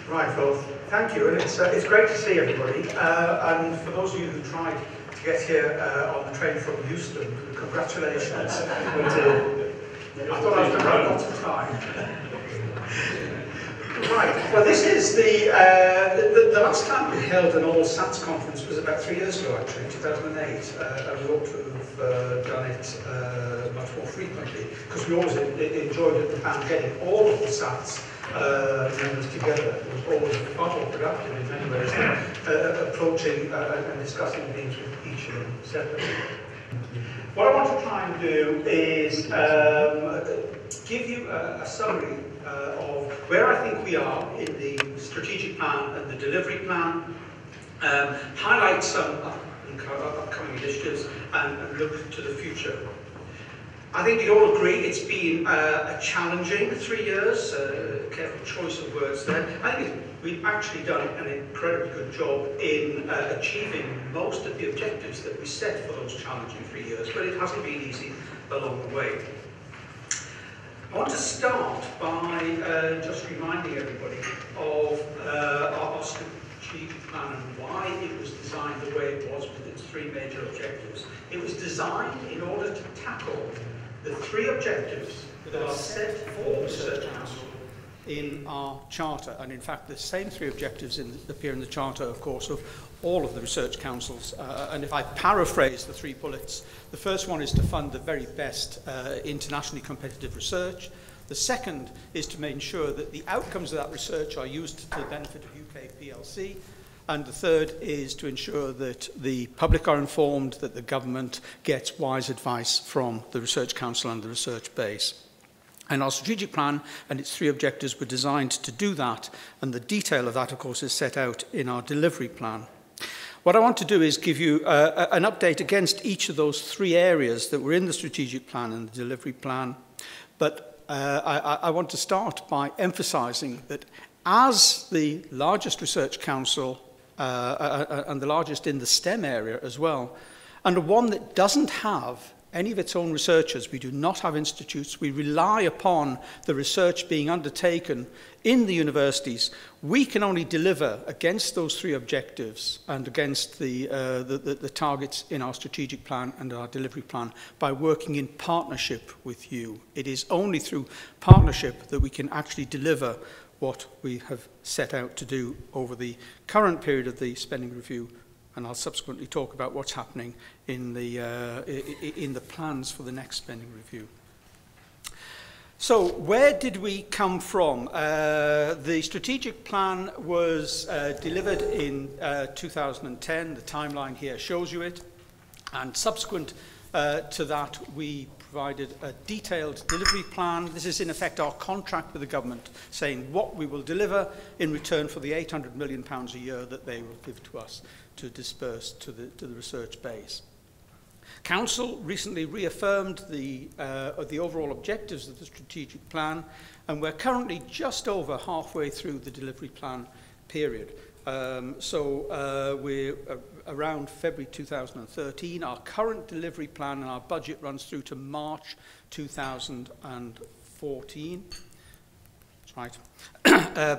Right, well, thank you, and it's great to see everybody. And for those of you who tried to get here on the train from Euston, congratulations. I thought I was going to have lots of time. Right, well, this is the last time we held an all-SATS conference was about 3 years ago, actually, 2008, and we ought to have done it much more frequently, because we always enjoyed at the time getting all of the SATS members together. It was always far more productive in many ways than approaching and discussing things with each of them separately. What I want to try and do is give you a summary of where I think we are in the strategic plan and the delivery plan, highlight some upcoming initiatives, and look to the future. I think we all agree it's been a challenging 3 years, careful choice of words there. I think we've actually done an incredibly good job in achieving most of the objectives that we set for those challenging 3 years, but it hasn't been easy along the way. I want to start by just reminding everybody of our strategic plan and why it was designed the way it was with its 3 major objectives. It was designed in order to tackle the 3 objectives that are set for Research Council in our charter, and in fact the same 3 objectives appear in the charter, of course, of all of the research councils. And if I paraphrase the 3 bullets, the first one is to fund the very best internationally competitive research. The second is to make sure that the outcomes of that research are used to the benefit of UK PLC. And the third is to ensure that the public are informed, that the government gets wise advice from the Research Council and the research base. And our strategic plan and its 3 objectives were designed to do that, and the detail of that, of course, is set out in our delivery plan. What I want to do is give you an update against each of those 3 areas that were in the strategic plan and the delivery plan. But I want to start by emphasising that as the largest research council and the largest in the STEM area as well, and one that doesn't have any of its own researchers, we do not have institutes, we rely upon the research being undertaken in the universities, we can only deliver against those 3 objectives and against the targets in our strategic plan and our delivery plan by working in partnership with you. It is only through partnership that we can actually deliver what we have set out to do over the current period of the spending review, and I'll subsequently talk about what's happening in the plans for the next spending review. So where did we come from? The strategic plan was delivered in 2010. The timeline here shows you it. And subsequent to that, we provided a detailed delivery plan. This is in effect our contract with the government, saying what we will deliver in return for the £800 million a year that they will give to us to disperse to the research base. Council recently reaffirmed the overall objectives of the strategic plan, and we're currently just over halfway through the delivery plan period. We're around February 2013. Our current delivery plan and our budget runs through to March 2014. That's right.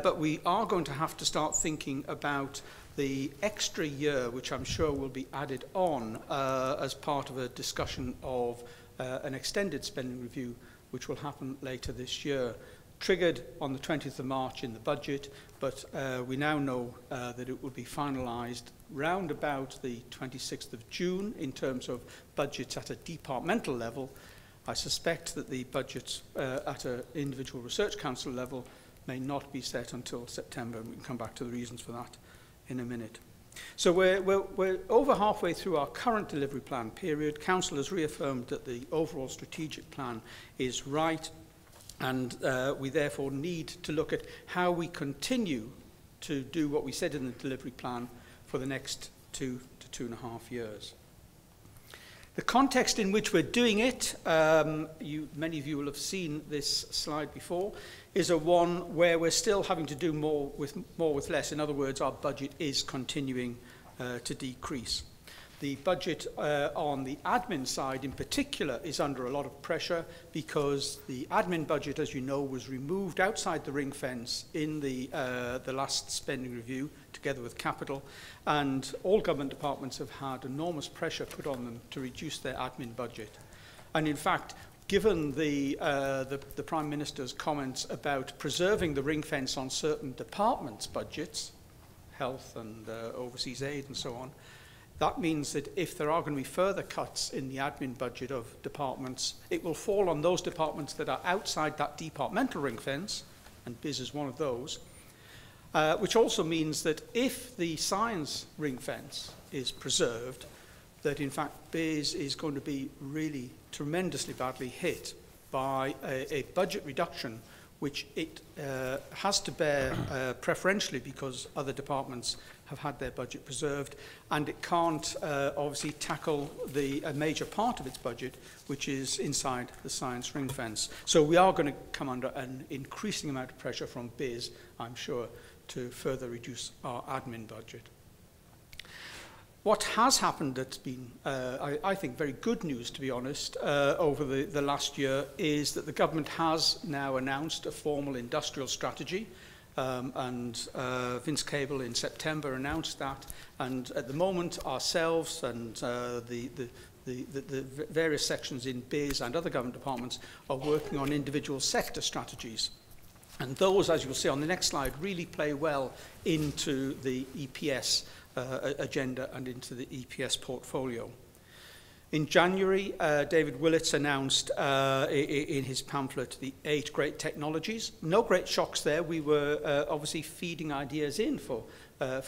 But we are going to have to start thinking about the extra year, which I'm sure will be added on as part of a discussion of an extended spending review, which will happen later this year. Triggered on the 20th of March in the budget, but we now know that it will be finalised round about the 26th of June in terms of budgets at a departmental level. I suspect that the budgets at an individual research council level may not be set until September, and we can come back to the reasons for that in a minute. So we're over halfway through our current delivery plan period. Council has reaffirmed that the overall strategic plan is right, and we therefore need to look at how we continue to do what we said in the delivery plan for the next 2 to 2.5 years. The context in which we're doing it, many of you will have seen this slide before, is a one where we're still having to do more with less. In other words, our budget is continuing to decrease. The budget on the admin side in particular is under a lot of pressure because the admin budget, as you know, was removed outside the ring fence in the last spending review together with capital, and all government departments have had enormous pressure put on them to reduce their admin budget. And in fact, given the Prime Minister's comments about preserving the ring fence on certain departments' budgets, health and overseas aid and so on, that means that if there are going to be further cuts in the admin budget of departments, it will fall on those departments that are outside that departmental ring fence, and BIS is one of those, which also means that if the science ring fence is preserved, that in fact BIS is going to be really tremendously badly hit by a budget reduction which it has to bear preferentially because other departments have had their budget preserved, and it can't obviously tackle a major part of its budget, which is inside the science ring fence. So we are going to come under an increasing amount of pressure from BIS, I'm sure, to further reduce our admin budget. What has happened that's been, I think, very good news, to be honest, over the last year is that the government has now announced a formal industrial strategy, and Vince Cable in September announced that, and at the moment ourselves and the various sections in BIS and other government departments are working on individual sector strategies. And those, as you'll see on the next slide, really play well into the EPS agenda and into the EPS portfolio. In January, David Willetts announced in his pamphlet the 8 great technologies. No great shocks there. We were obviously feeding ideas in for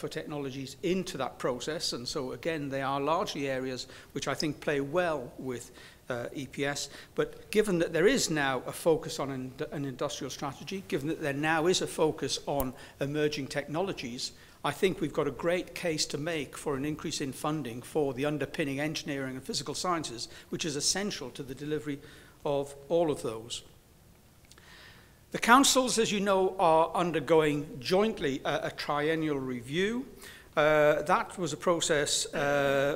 technologies into that process, and so again they are largely areas which I think play well with EPS. But given that there is now a focus on an industrial strategy, given that there now is a focus on emerging technologies, I think we've got a great case to make for an increase in funding for the underpinning engineering and physical sciences, which is essential to the delivery of all of those. The councils, as you know, are undergoing jointly a triennial review. That was a process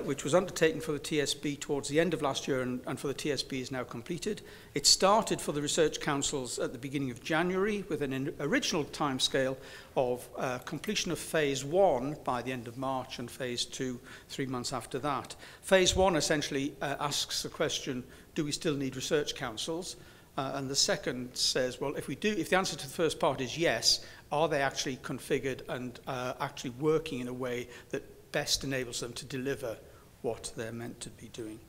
which was undertaken for the TSB towards the end of last year, and for the TSB is now completed. It started for the research councils at the beginning of January with an original timescale of completion of phase 1 by the end of March and phase 2 3 months after that. Phase 1 essentially asks the question, do we still need research councils? And the second says, well, if we do, if the answer to the first part is yes, are they actually configured and actually working in a way that best enables them to deliver what they're meant to be doing?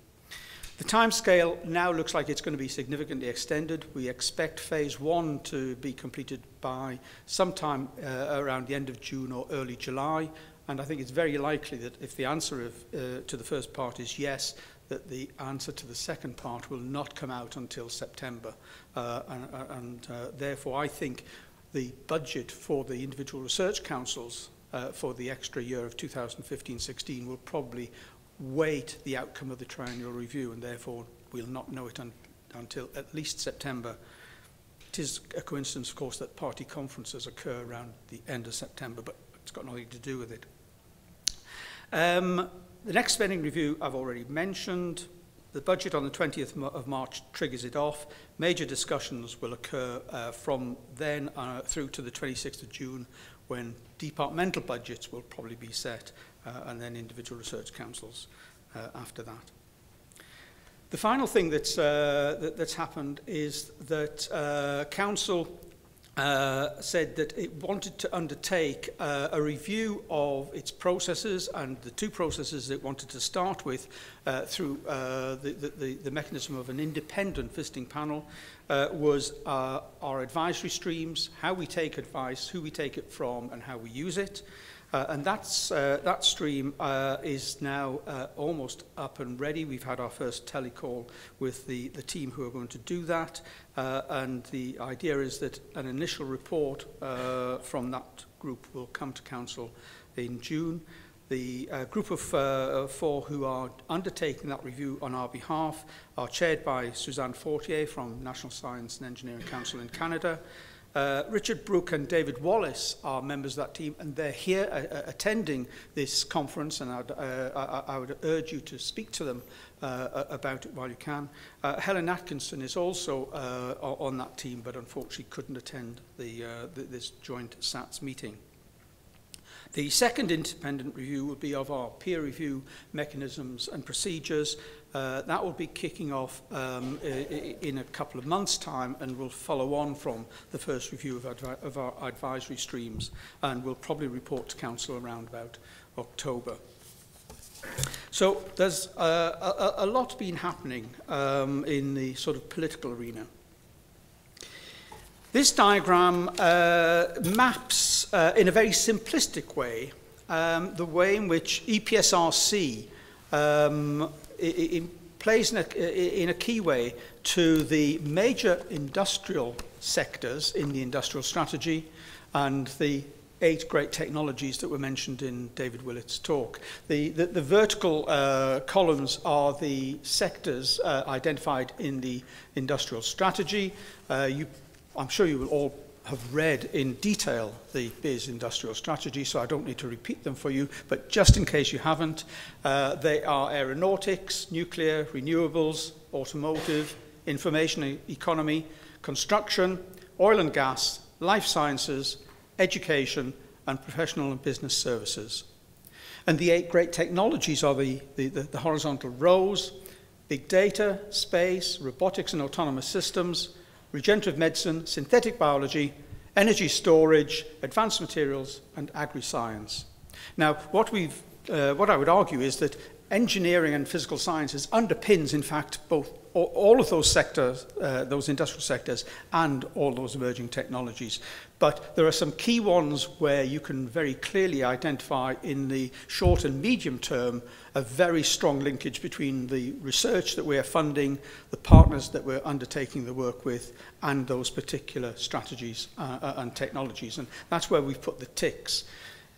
The timescale now looks like it's going to be significantly extended. We expect phase 1 to be completed by sometime around the end of June or early July, and I think it's very likely that if the answer to the first part is yes, that the answer to the second part will not come out until September. Therefore, I think the budget for the individual research councils for the extra year of 2015-16 will probably wait the outcome of the triennial review, and therefore we'll not know it until at least September. It is a coincidence, of course, that party conferences occur around the end of September, but it's got nothing to do with it. The next spending review I've already mentioned. The budget on the 20th of March triggers it off. Major discussions will occur from then through to the 26th of June, when departmental budgets will probably be set, and then individual research councils after that. The final thing that's happened is that Council said that it wanted to undertake a review of its processes, and the 2 processes it wanted to start with through the mechanism of an independent visiting panel was our advisory streams, how we take advice, who we take it from, and how we use it. And that stream is now almost up and ready. We've had our first telecall with the team who are going to do that. And the idea is that an initial report from that group will come to Council in June. The group of 4 who are undertaking that review on our behalf are chaired by Suzanne Fortier from National Science and Engineering Council in Canada, Richard Brooke and David Wallace are members of that team, and they're here attending this conference, and I would urge you to speak to them about it while you can. Helen Atkinson is also on that team, but unfortunately couldn't attend this joint SATS meeting. The second independent review will be of our peer review mechanisms and procedures. That will be kicking off in a couple of months' time, and will follow on from the first review of our advisory streams, and we'll probably report to Council around about October. So there's a lot been happening in the sort of political arena. This diagram maps, in a very simplistic way, the way in which EPSRC plays in a key way to the major industrial sectors in the industrial strategy and the 8 great technologies that were mentioned in David Willett's talk. The vertical columns are the sectors identified in the industrial strategy. I'm sure you will all have read in detail the BIS industrial strategy, so I don't need to repeat them for you, but just in case you haven't, they are aeronautics, nuclear, renewables, automotive, information economy, construction, oil and gas, life sciences, education, and professional and business services. And the 8 great technologies are the horizontal rows: big data, space, robotics and autonomous systems, regenerative medicine, synthetic biology, energy storage, advanced materials, and agri-science. Now, what I would argue is that engineering and physical sciences underpins, in fact, both all of those sectors, those industrial sectors, and all those emerging technologies. But there are some key ones where you can very clearly identify in the short and medium term a very strong linkage between the research that we're funding, the partners that we're undertaking the work with, and those particular strategies and technologies. And that's where we've put the ticks.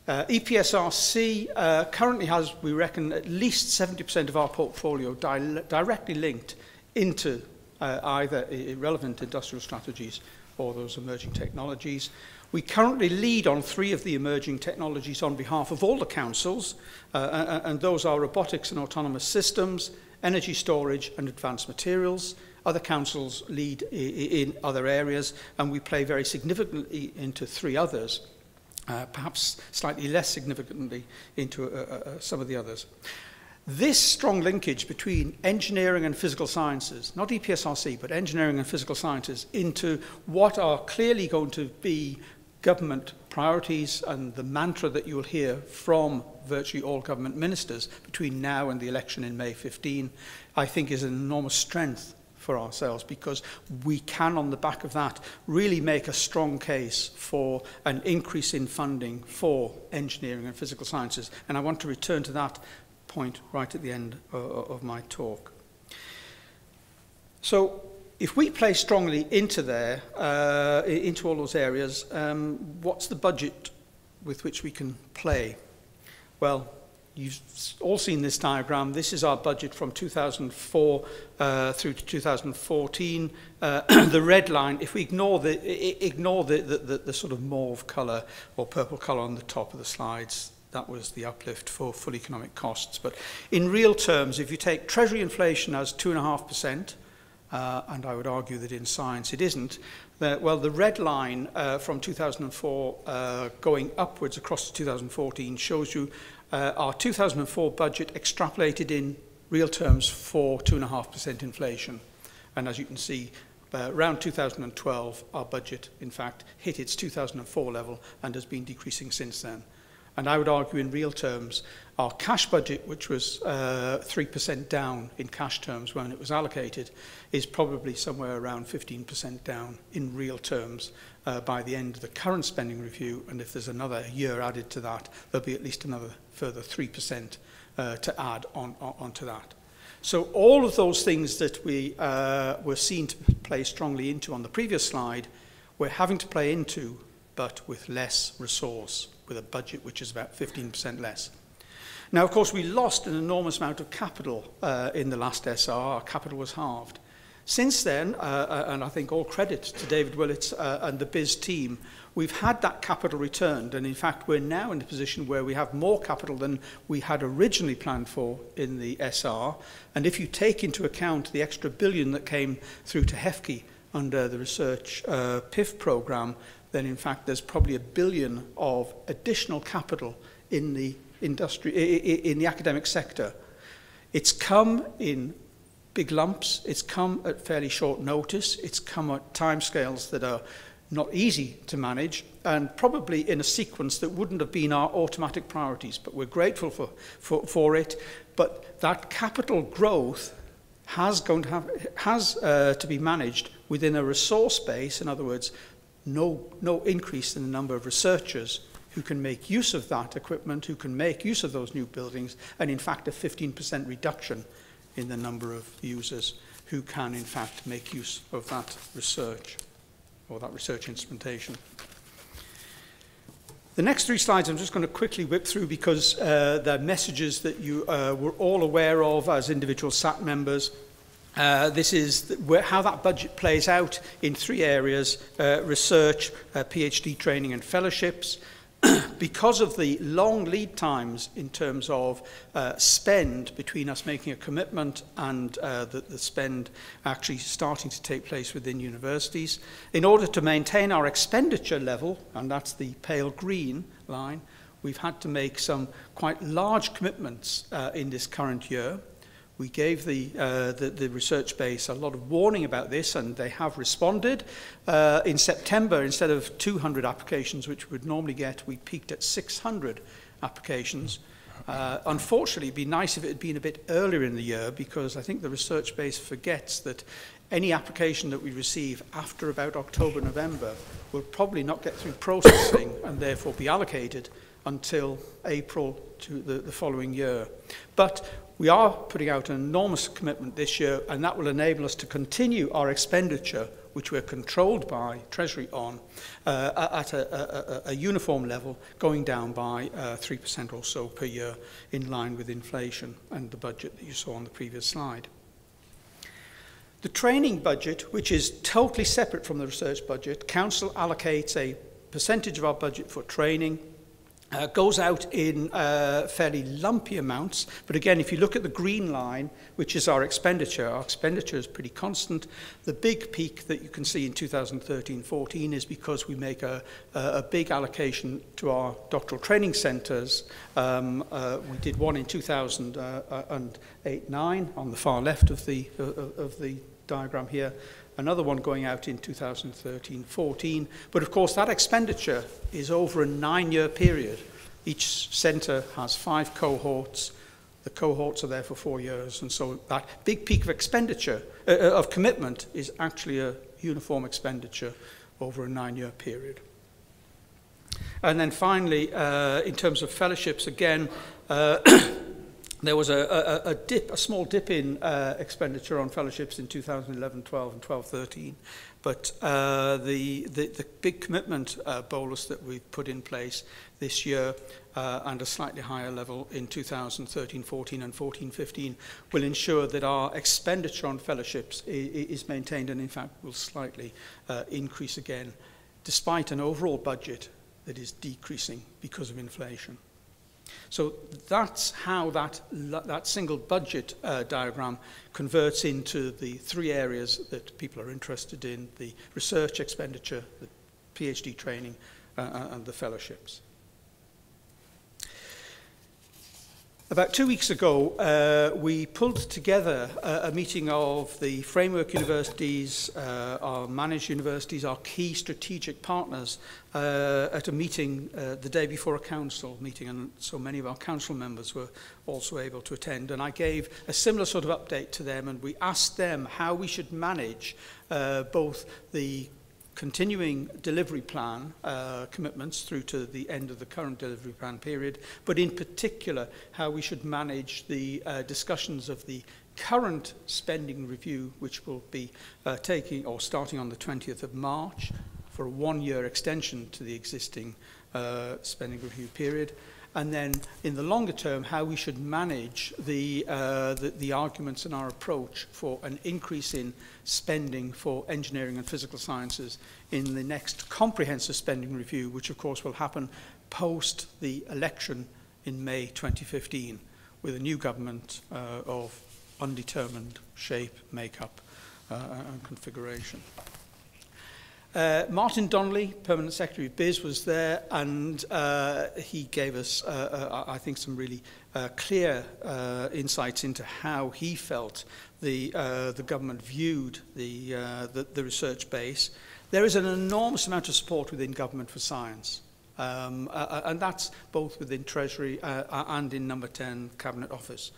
EPSRC currently has, we reckon, at least 70% of our portfolio directly linked into either relevant industrial strategies or those emerging technologies. We currently lead on 3 of the emerging technologies on behalf of all the councils, and those are robotics and autonomous systems, energy storage, and advanced materials. Other councils lead in other areas, and we play very significantly into 3 others. Perhaps slightly less significantly into some of the others. This strong linkage between engineering and physical sciences, not EPSRC, but engineering and physical sciences, into what are clearly going to be government priorities and the mantra that you will hear from virtually all government ministers between now and the election in May 15, I think is an enormous strength for ourselves, because we can, on the back of that, really make a strong case for an increase in funding for engineering and physical sciences. And I want to return to that point right at the end of my talk. So if we play strongly into there, into all those areas, what's the budget with which we can play? Well, you've all seen this diagram. This is our budget from 2004 through to 2014. The red line, if we ignore the sort of mauve colour or purple colour on the top of the slides, that was the uplift for full economic costs. But in real terms, if you take Treasury inflation as 2.5%, and I would argue that in science it isn't, well, the red line from 2004 going upwards across to 2014 shows you our 2004 budget extrapolated in real terms for 2.5% inflation. And as you can see, around 2012, our budget, in fact, hit its 2004 level and has been decreasing since then. And I would argue in real terms, our cash budget, which was 3% down in cash terms when it was allocated, is probably somewhere around 15% down in real terms by the end of the current spending review. And if there's another year added to that, there'll be at least another further 3% to add onto that. So all of those things that we were seen to play strongly into on the previous slide, we're having to play into, but with less resource, with a budget which is about 15% less. Now, of course, we lost an enormous amount of capital in the last SR. Our capital was halved. Since then, and I think all credit to David Willits and the BIS team, we've had that capital returned, and in fact we're now in a position where we have more capital than we had originally planned for in the SR. And if you take into account the extra $1 billion that came through to HEFCE under the research PIF programme, then in fact there's probably $1 billion of additional capital in the industry, in the academic sector. It's come in big lumps, it's come at fairly short notice, it's come at timescales that are not easy to manage, and probably in a sequence that wouldn't have been our automatic priorities, but we're grateful for it. But that capital growth has to be managed within a resource base. In other words, no increase in the number of researchers who can make use of that equipment, who can make use of those new buildings, and in fact a 15% reduction in the number of users who can in fact make use of that research or that research instrumentation. The next 3 slides I'm just going to quickly whip through because they're messages that you were all aware of as individual SAT members. This is how that budget plays out in 3 areas: research, PhD training and fellowships. Because of the long lead times in terms of spend between us making a commitment and the spend actually starting to take place within universities, in order to maintain our expenditure level, and that's the pale green line, we've had to make some quite large commitments in this current year. We gave the research base a lot of warning about this, and they have responded. In September, instead of 200 applications, which we would normally get, we peaked at 600 applications. Unfortunately, it'd be nice if it had been a bit earlier in the year, because I think the research base forgets that any application that we receive after about October, November will probably not get through processing and therefore be allocated until April to the following year. But we are putting out an enormous commitment this year, and that will enable us to continue our expenditure, which we're controlled by Treasury on, at a uniform level, going down by 3% or so per year, in line with inflation and the budget that you saw on the previous slide. The training budget, which is totally separate from the research budget, Council allocates a percentage of our budget for training. Goes out in fairly lumpy amounts, but again, if you look at the green line, which is our expenditure is pretty constant. The big peak that you can see in 2013-14 is because we make a big allocation to our doctoral training centres. We did one in 2008-9 on the far left of the diagram here. Another one going out in 2013-14. But of course, that expenditure is over a 9-year period. Each centre has 5 cohorts. The cohorts are there for 4 years. And so that big peak of expenditure, of commitment, is actually a uniform expenditure over a 9-year period. And then finally, in terms of fellowships, again, there was a small dip in expenditure on fellowships in 2011-12 and 12-13, but the big commitment bolus that we've put in place this year and a slightly higher level in 2013-14 and 14-15 will ensure that our expenditure on fellowships is maintained, and in fact will slightly increase again, despite an overall budget that is decreasing because of inflation. So that's how that single budget diagram converts into the 3 areas that people are interested in: the research expenditure, the PhD training, and the fellowships. About 2 weeks ago, we pulled together a meeting of the framework universities, our managed universities, our key strategic partners, at a meeting the day before a council meeting, and so many of our council members were also able to attend. And I gave a similar sort of update to them, and we asked them how we should manage both the continuing delivery plan commitments through to the end of the current delivery plan period, but in particular how we should manage the discussions of the current spending review, which will be starting on the 20th of March for a 1-year extension to the existing spending review period, and then in the longer term, how we should manage the arguments in our approach for an increase in spending for engineering and physical sciences in the next comprehensive spending review, which of course will happen post the election in May 2015, with a new government of undetermined shape, makeup, and configuration. Martin Donnelly, Permanent Secretary of Biz, was there, and he gave us, I think, some really clear insights into how he felt the government viewed the research base. There is an enormous amount of support within government for science, and that's both within Treasury and in Number 10 Cabinet Office.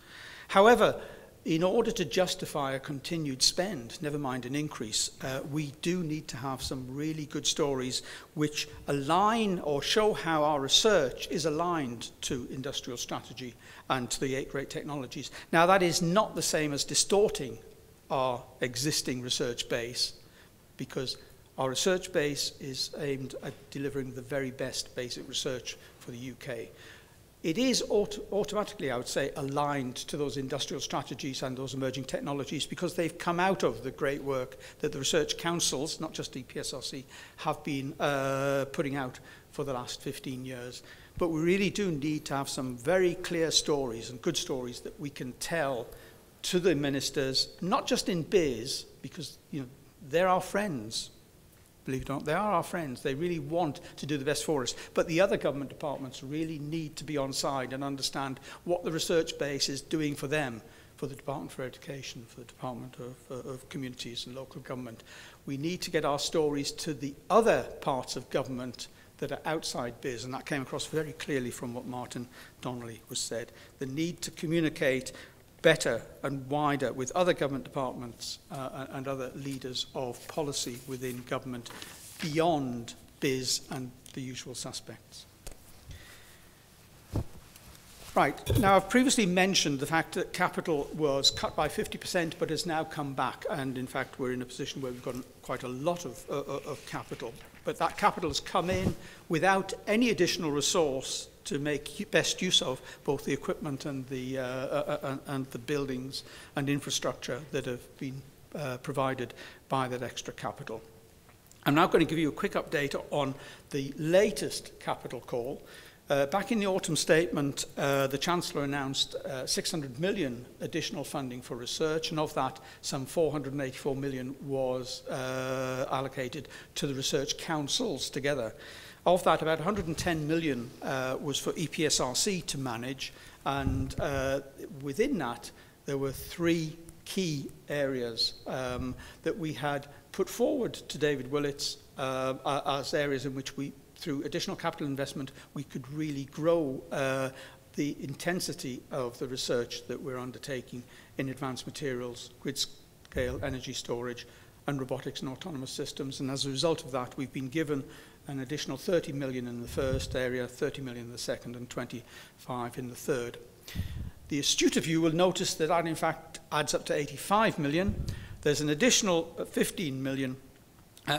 However, in order to justify a continued spend, never mind an increase, we do need to have some really good stories which align or show how our research is aligned to industrial strategy and to the 8 great technologies. Now, that is not the same as distorting our existing research base, because our research base is aimed at delivering the very best basic research for the UK. It is automatically, I would say, aligned to those industrial strategies and those emerging technologies, because they've come out of the great work that the research councils, not just EPSRC, have been putting out for the last 15 years. But we really do need to have some very clear stories and good stories that we can tell to the ministers, not just in biz, because they're our friends. Believe it or not, they are our friends. They really want to do the best for us. But the other government departments really need to be on side and understand what the research base is doing for them, for the Department for Education, for the Department of Communities and Local Government. We need to get our stories to the other parts of government that are outside biz, and that came across very clearly from what Martin Donnelly was said. The need to communicate better and wider with other government departments and other leaders of policy within government beyond biz and the usual suspects. Right, now I've previously mentioned the fact that capital was cut by 50% but has now come back, and in fact we're in a position where we've got quite a lot of capital. But that capital has come in without any additional resource to make best use of both the equipment and the buildings and infrastructure that have been provided by that extra capital. I'm now going to give you a quick update on the latest capital call. Back in the autumn statement, the Chancellor announced 600 million additional funding for research, and of that, some 484 million was allocated to the research councils together. Of that, about 110 million was for EPSRC to manage, and within that, there were 3 key areas that we had put forward to David Willetts as areas in which we, through additional capital investment, we could really grow the intensity of the research that we're undertaking in advanced materials, grid-scale energy storage, and robotics and autonomous systems. And as a result of that, we've been given an additional 30 million in the first area, 30 million in the second, and 25 in the third. The astute of you will notice that that in fact adds up to 85 million. There's an additional 15 million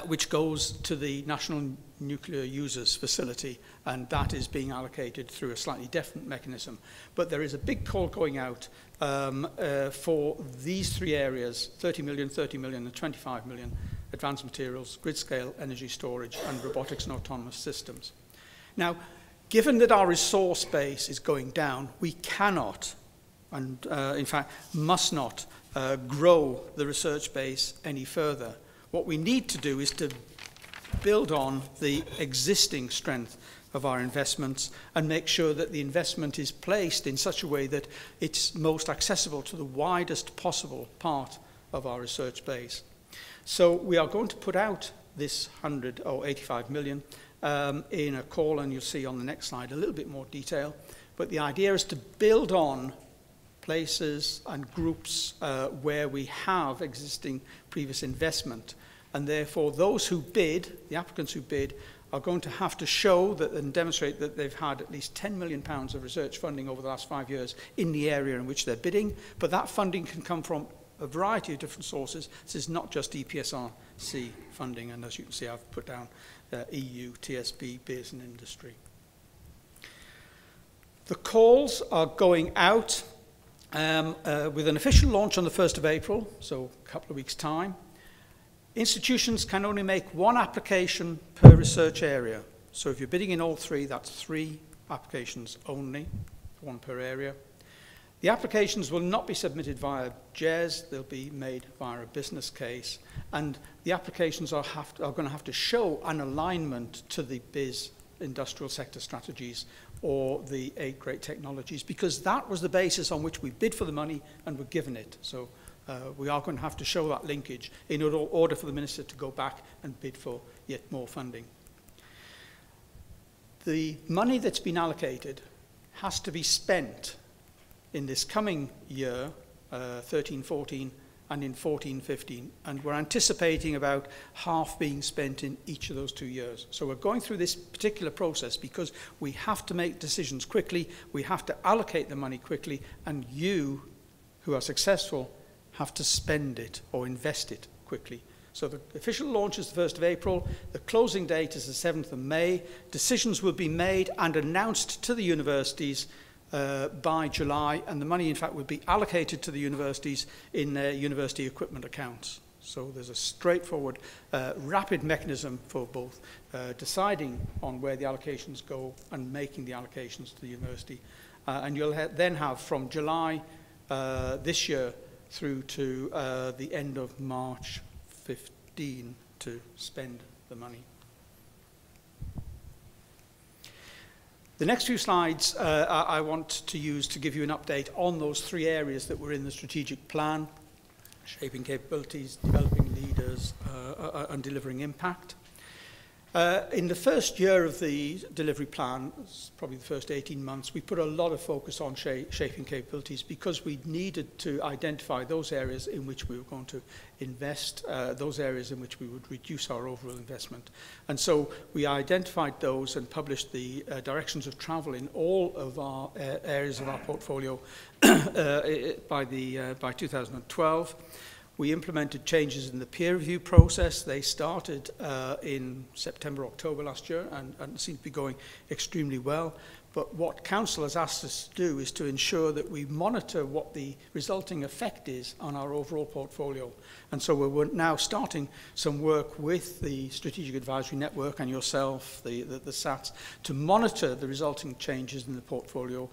which goes to the National Nuclear Users Facility, and that is being allocated through a slightly different mechanism. But there is a big call going out for these 3 areas, 30 million, and 25 million, advanced materials, grid-scale energy storage, and robotics and autonomous systems. Now, given that our resource base is going down, we cannot, and in fact must not, grow the research base any further. What we need to do is to build on the existing strength of our investments and make sure that the investment is placed in such a way that it's most accessible to the widest possible part of our research base. So we are going to put out this 85 million in a call, and you'll see on the next slide a little bit more detail. But the idea is to build on places and groups where we have existing previous investment, and therefore those who bid, the applicants who bid, are going to have to show that and demonstrate that they've had at least £10 million of research funding over the last 5 years in the area in which they're bidding. But that funding can come from a variety of different sources. This is not just EPSRC funding, and as you can see, I've put down EU, TSB, biz and industry. The calls are going out with an official launch on the 1st of April, so a couple of weeks' time. Institutions can only make one application per research area. So if you're bidding in all three, that's 3 applications only, 1 per area. The applications will not be submitted via JES, they'll be made via a business case, and the applications are going to have to show an alignment to the BIS industrial sector strategies or the 8 great technologies, because that was the basis on which we bid for the money and were given it. So we are going to have to show that linkage in order for the Minister to go back and bid for yet more funding. The money that's been allocated has to be spent in this coming year, 13-14, and in 14-15. And we're anticipating about half being spent in each of those 2 years. So we're going through this particular process because we have to make decisions quickly, we have to allocate the money quickly, and you, who are successful, have to spend it or invest it quickly. So the official launch is the 1st of April, the closing date is the 7th of May, decisions will be made and announced to the universities by July, and the money in fact will be allocated to the universities in their university equipment accounts. So there's a straightforward, rapid mechanism for both deciding on where the allocations go and making the allocations to the university. And you'll then have from July this year through to the end of March 15 to spend the money. The next few slides I want to use to give you an update on those 3 areas that were in the strategic plan: shaping capabilities, developing leaders, and delivering impact. In the first year of the delivery plan, probably the first 18 months, we put a lot of focus on shaping capabilities because we needed to identify those areas in which we were going to invest, those areas in which we would reduce our overall investment. And so we identified those and published the directions of travel in all of our areas of our portfolio by 2012. We implemented changes in the peer review process. They started in September, October last year and seem to be going extremely well. But what Council has asked us to do is to ensure that we monitor what the resulting effect is on our overall portfolio. And so we're now starting some work with the Strategic Advisory Network and yourself, the SATs, to monitor the resulting changes in the portfolio,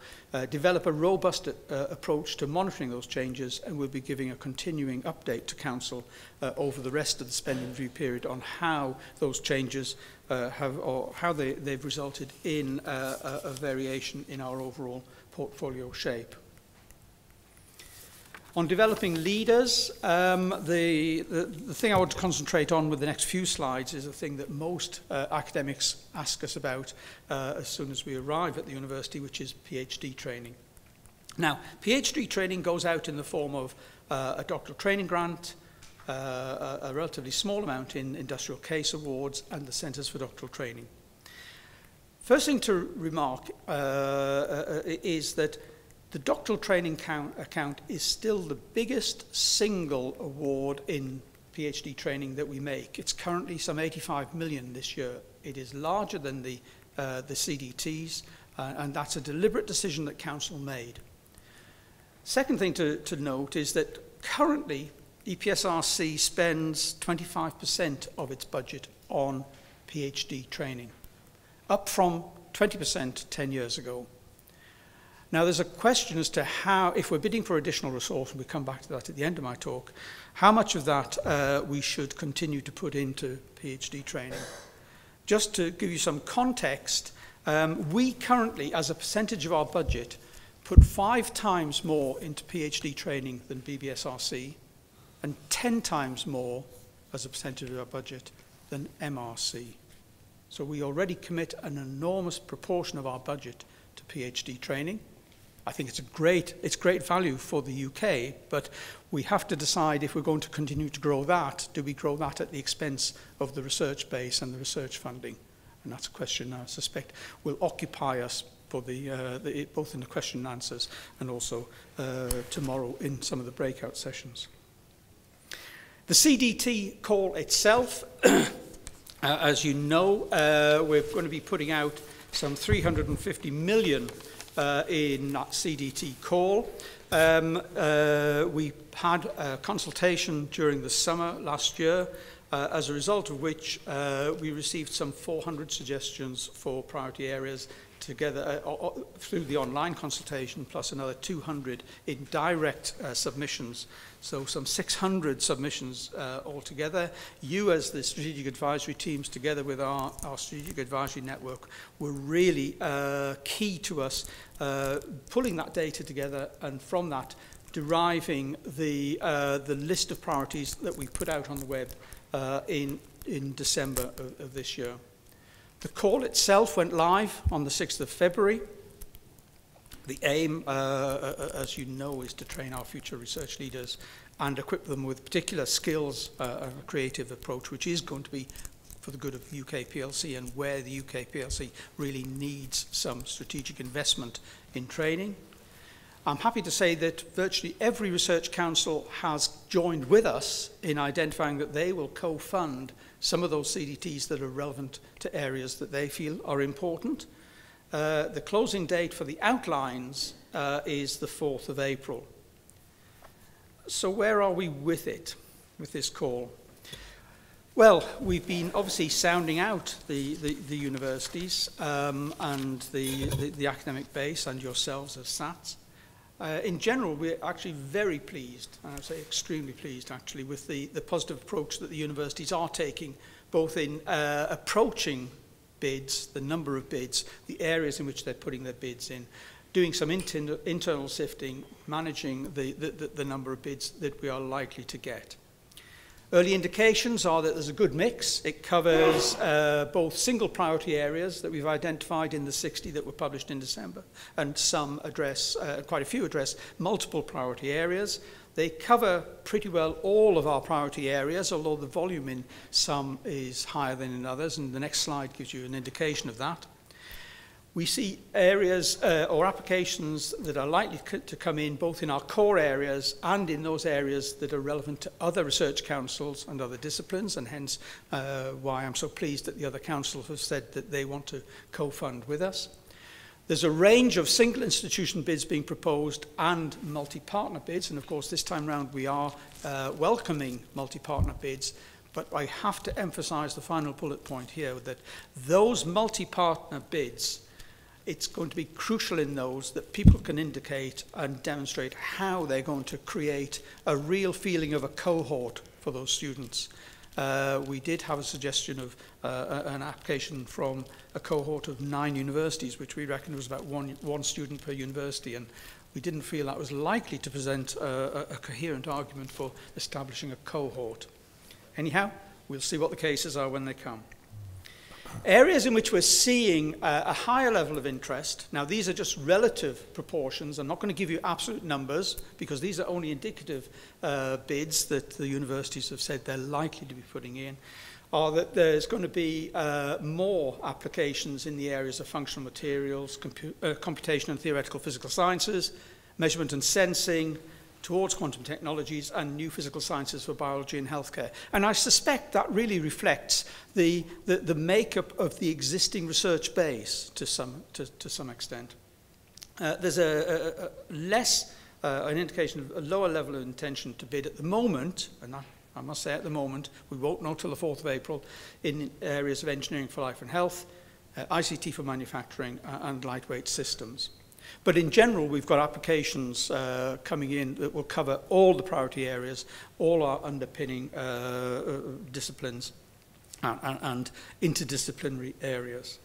develop a robust approach to monitoring those changes, and we'll be giving a continuing update to Council over the rest of the spending review period on how those changes how they've resulted in a variation in our overall portfolio shape. On developing leaders, the thing I want to concentrate on with the next few slides is a thing that most academics ask us about as soon as we arrive at the university, which is PhD training. Now, PhD training goes out in the form of a doctoral training grant, a relatively small amount in industrial case awards, and the Centres for Doctoral Training. First thing to remark is that the doctoral training account is still the biggest single award in PhD training that we make. It's currently some 85 million this year. It is larger than the CDTs, and that's a deliberate decision that Council made. Second thing to note is that currently EPSRC spends 25% of its budget on PhD training, up from 20% 10 years ago. Now, there's a question as to how, if we're bidding for additional resource, and we'll come back to that at the end of my talk, how much of that we should continue to put into PhD training. Just to give you some context, we currently, as a percentage of our budget, put 5 times more into PhD training than BBSRC, and 10 times more as a percentage of our budget than MRC. So we already commit an enormous proportion of our budget to PhD training. I think it's great value for the UK, but we have to decide if we're going to continue to grow that, do we grow that at the expense of the research base and the research funding? And that's a question I suspect will occupy us for both in the question and answers and also tomorrow in some of the breakout sessions. The CDT call itself, as you know, we're going to be putting out some 350 million in that CDT Call. We had a consultation during the summer last year, as a result of which we received some 400 suggestions for priority areas together through the online consultation, plus another 200 in direct submissions. So some 600 submissions altogether. You, as the strategic advisory teams, together with our strategic advisory network, were really key to us pulling that data together, and from that deriving the list of priorities that we put out on the web in December of this year. The call itself went live on the 6th of February. The aim, as you know, is to train our future research leaders and equip them with particular skills and a creative approach, which is going to be for the good of UK PLC, and where the UK PLC really needs some strategic investment in training. I'm happy to say that virtually every research council has joined with us in identifying that they will co-fund some of those CDTs that are relevant to areas that they feel are important. The closing date for the outlines is the 4th of April. So where are we with it, with this call? Well, we've been obviously sounding out the universities and the academic base and yourselves as SATs. In general, we're actually very pleased, and I'd say extremely pleased actually, with the positive approach that the universities are taking, both in approaching bids, the number of bids, the areas in which they're putting their bids in, doing some internal sifting, managing the number of bids that we are likely to get. Early indications are that there's a good mix. It covers both single priority areas that we've identified in the 60 that were published in December, and some address, quite a few address multiple priority areas. They cover pretty well all of our priority areas, although the volume in some is higher than in others, and the next slide gives you an indication of that. We see areas or applications that are likely to come in both in our core areas and in those areas that are relevant to other research councils and other disciplines, and hence why I'm so pleased that the other councils have said that they want to co-fund with us. There's a range of single institution bids being proposed and multi-partner bids, and of course this time round we are welcoming multi-partner bids. But I have to emphasize the final bullet point here, that those multi-partner bids, it's going to be crucial in those that people can indicate and demonstrate how they're going to create a real feeling of a cohort for those students. We did have a suggestion of an application from a cohort of 9 universities, which we reckoned was about one student per university, and we didn't feel that was likely to present a coherent argument for establishing a cohort. Anyhow, we'll see what the cases are when they come. Areas in which we're seeing a higher level of interest, now these are just relative proportions, I'm not going to give you absolute numbers because these are only indicative bids that the universities have said they're likely to be putting in, are that there's going to be more applications in the areas of functional materials, computation and theoretical physical sciences, measurement and sensing, towards quantum technologies, and new physical sciences for biology and healthcare. And I suspect that really reflects the makeup of the existing research base to some extent. There's an indication of a lower level of intention to bid at the moment, and I must say at the moment, we won't know till the 4th of April, in areas of engineering for life and health, ICT for manufacturing, and lightweight systems. But in general, we've got applications coming in that will cover all the priority areas, all our underpinning disciplines and interdisciplinary areas.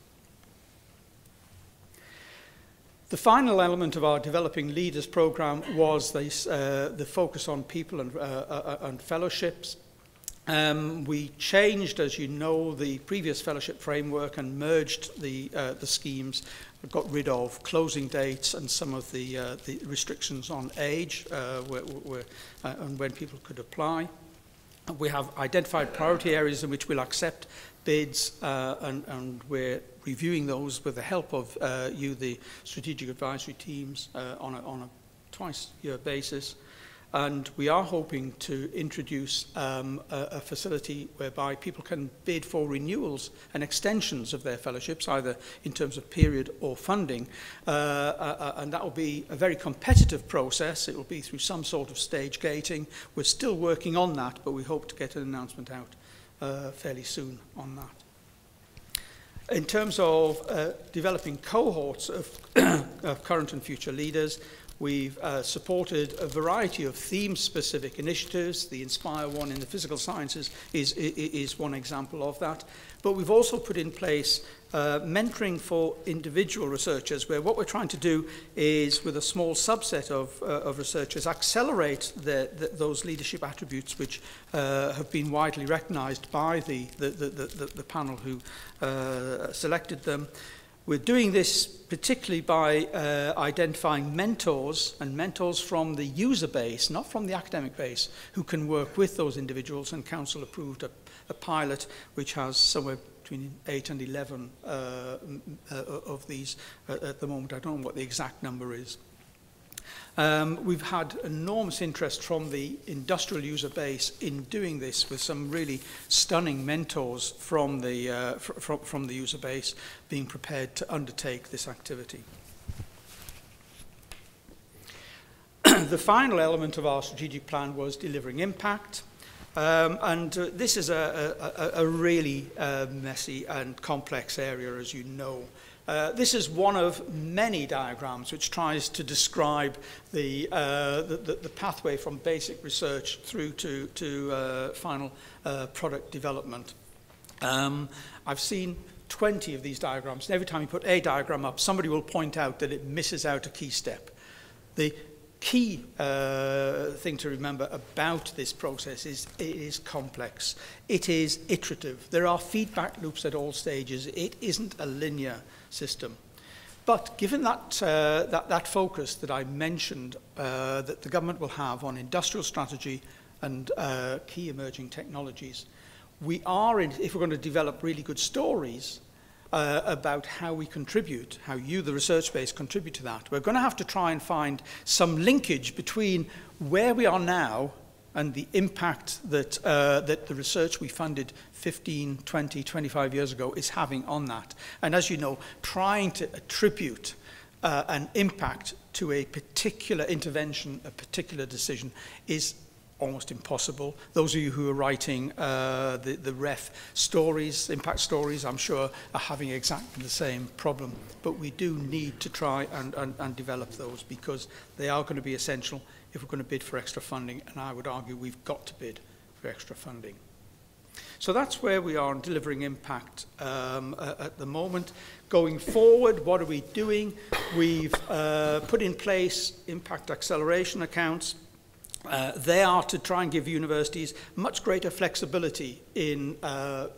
The final element of our Developing Leaders program was the focus on people and fellowships. We changed, as you know, the previous fellowship framework and merged the schemes. We got rid of closing dates and some of the restrictions on age and when people could apply. We have identified priority areas in which we'll accept bids, and we're reviewing those with the help of you, the strategic advisory teams, on a twice-year basis. And we are hoping to introduce a facility whereby people can bid for renewals and extensions of their fellowships, either in terms of period or funding. And that will be a very competitive process. It will be through some sort of stage gating. We're still working on that, but we hope to get an announcement out fairly soon on that. In terms of developing cohorts of current and future leaders, we've supported a variety of theme-specific initiatives. The Inspire one in the physical sciences is one example of that. But we've also put in place mentoring for individual researchers, where what we're trying to do is, with a small subset of researchers, accelerate those leadership attributes which have been widely recognized by the panel who selected them. We're doing this particularly by identifying mentors, and mentors from the user base, not from the academic base, who can work with those individuals, and Council approved a pilot which has somewhere between 8 and 11 of these at the moment. I don't know what the exact number is. We've had enormous interest from the industrial user base in doing this, with some really stunning mentors from the user base being prepared to undertake this activity. The final element of our strategic plan was delivering impact. This is a really messy and complex area, as you know. This is one of many diagrams which tries to describe the pathway from basic research through to final product development. I've seen 20 of these diagrams, and every time you put a diagram up, somebody will point out that it misses out a key step. The key thing to remember about this process is it is complex. It is iterative. There are feedback loops at all stages. It isn't a linear system. But given that focus that I mentioned that the government will have on industrial strategy and key emerging technologies, we are, if we're going to develop really good stories about how we contribute, how you, the research base, contribute to that, we're going to have to try and find some linkage between where we are now and the impact that the research we funded 15, 20, 25 years ago is having on that. And as you know, trying to attribute an impact to a particular intervention, a particular decision, is almost impossible. Those of you who are writing the REF stories, impact stories, I'm sure are having exactly the same problem. But we do need to try and develop those, because they are going to be essential if we're going to bid for extra funding, and I would argue we've got to bid for extra funding. So that's where we are on delivering impact at the moment. Going forward, what are we doing? We've put in place impact acceleration accounts. They are to try and give universities much greater flexibility in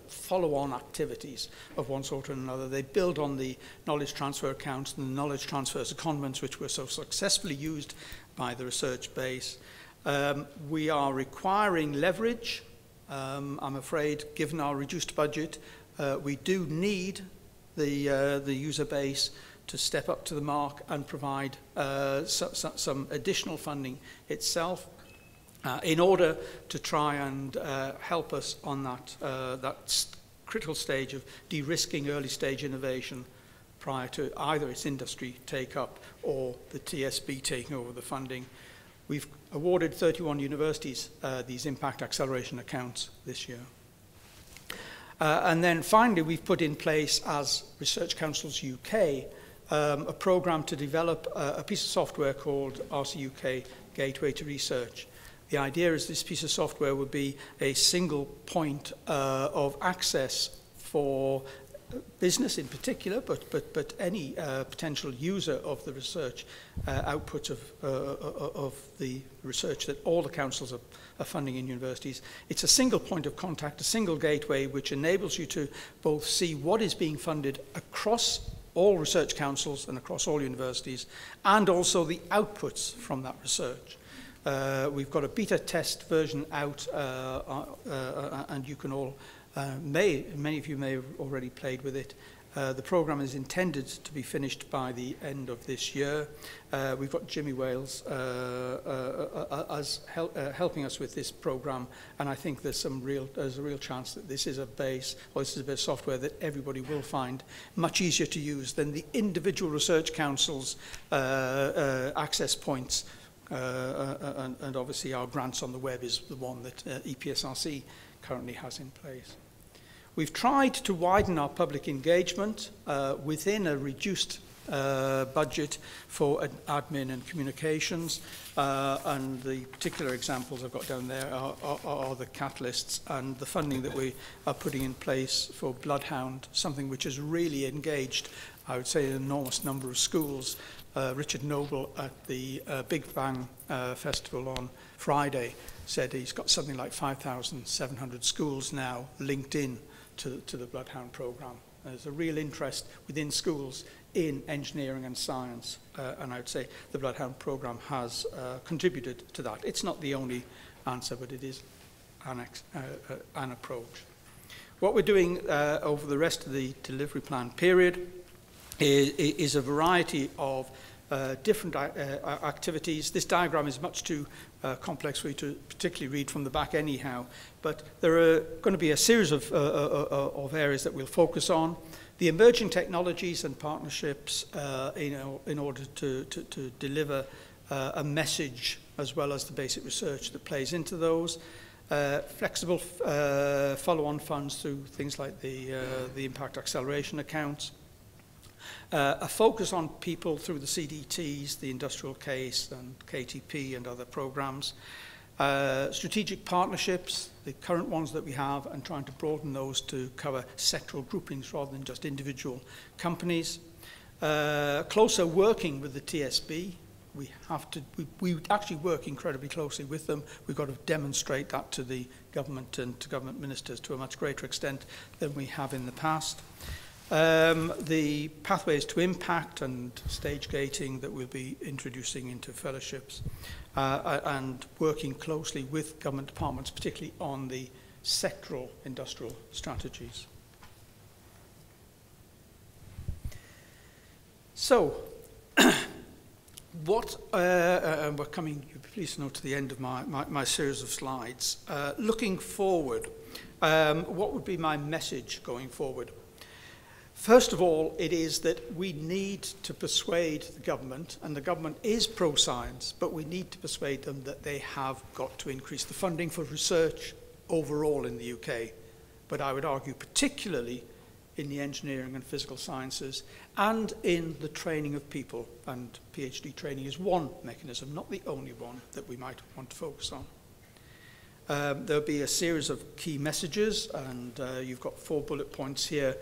follow-on activities of one sort or another. They build on the knowledge transfer accounts and the knowledge transfer secondments, which were so successfully used by the research base. We are requiring leverage. I'm afraid, given our reduced budget, we do need the user base to step up to the mark and provide some additional funding itself in order to try and help us on that critical stage of de-risking early stage innovation prior to either its industry take-up or the TSB taking over the funding. We've awarded 31 universities these impact acceleration accounts this year. And then finally, we've put in place, as Research Councils UK, a program to develop a piece of software called RCUK Gateway to Research. The idea is this piece of software would be a single point of access for business in particular, but any potential user of the research outputs of the research that all the councils are funding in universities. It's a single point of contact, a single gateway, which enables you to both see what is being funded across all research councils and across all universities, and also the outputs from that research. We've got a beta test version out, and you can all, many of you may have already played with it. The programme is intended to be finished by the end of this year. We've got Jimmy Wales helping us with this programme, and I think there's a real chance that this is a base, or this is a bit of software that everybody will find much easier to use than the individual research councils' access points. And obviously our grants on the web is the one that EPSRC currently has in place. We've tried to widen our public engagement within a reduced budget for admin and communications, and the particular examples I've got down there are the catalysts and the funding that we are putting in place for Bloodhound, something which has really engaged, I would say, an enormous number of schools. Richard Noble at the Big Bang Festival on Friday said he's got something like 5,700 schools now linked in to the Bloodhound programme. There's a real interest within schools in engineering and science, and I would say the Bloodhound programme has contributed to that. It's not the only answer, but it is an approach. What we're doing over the rest of the delivery plan period is a variety of different activities. This diagram is much too complex for you to particularly read from the back anyhow, but there are going to be a series of areas that we'll focus on. The emerging technologies and partnerships in order to deliver a message as well as the basic research that plays into those. Flexible follow-on funds through things like the impact acceleration accounts. A focus on people through the CDTs, the industrial case and KTP and other programs. Strategic partnerships, the current ones that we have, and trying to broaden those to cover sectoral groupings rather than just individual companies. Closer working with the TSB. We actually work incredibly closely with them. We've got to demonstrate that to the government and to government ministers to a much greater extent than we have in the past. The pathways to impact and stage gating that we'll be introducing into fellowships, and working closely with government departments, particularly on the sectoral industrial strategies. So, we're coming, you'll be pleased to know, to the end of my series of slides. Looking forward, what would be my message going forward? First of all, it is that we need to persuade the government, and the government is pro-science, but we need to persuade them that they have got to increase the funding for research overall in the UK. But I would argue particularly in the engineering and physical sciences and in the training of people, and PhD training is one mechanism, not the only one that we might want to focus on. There'll be a series of key messages, and you've got 4 bullet points here,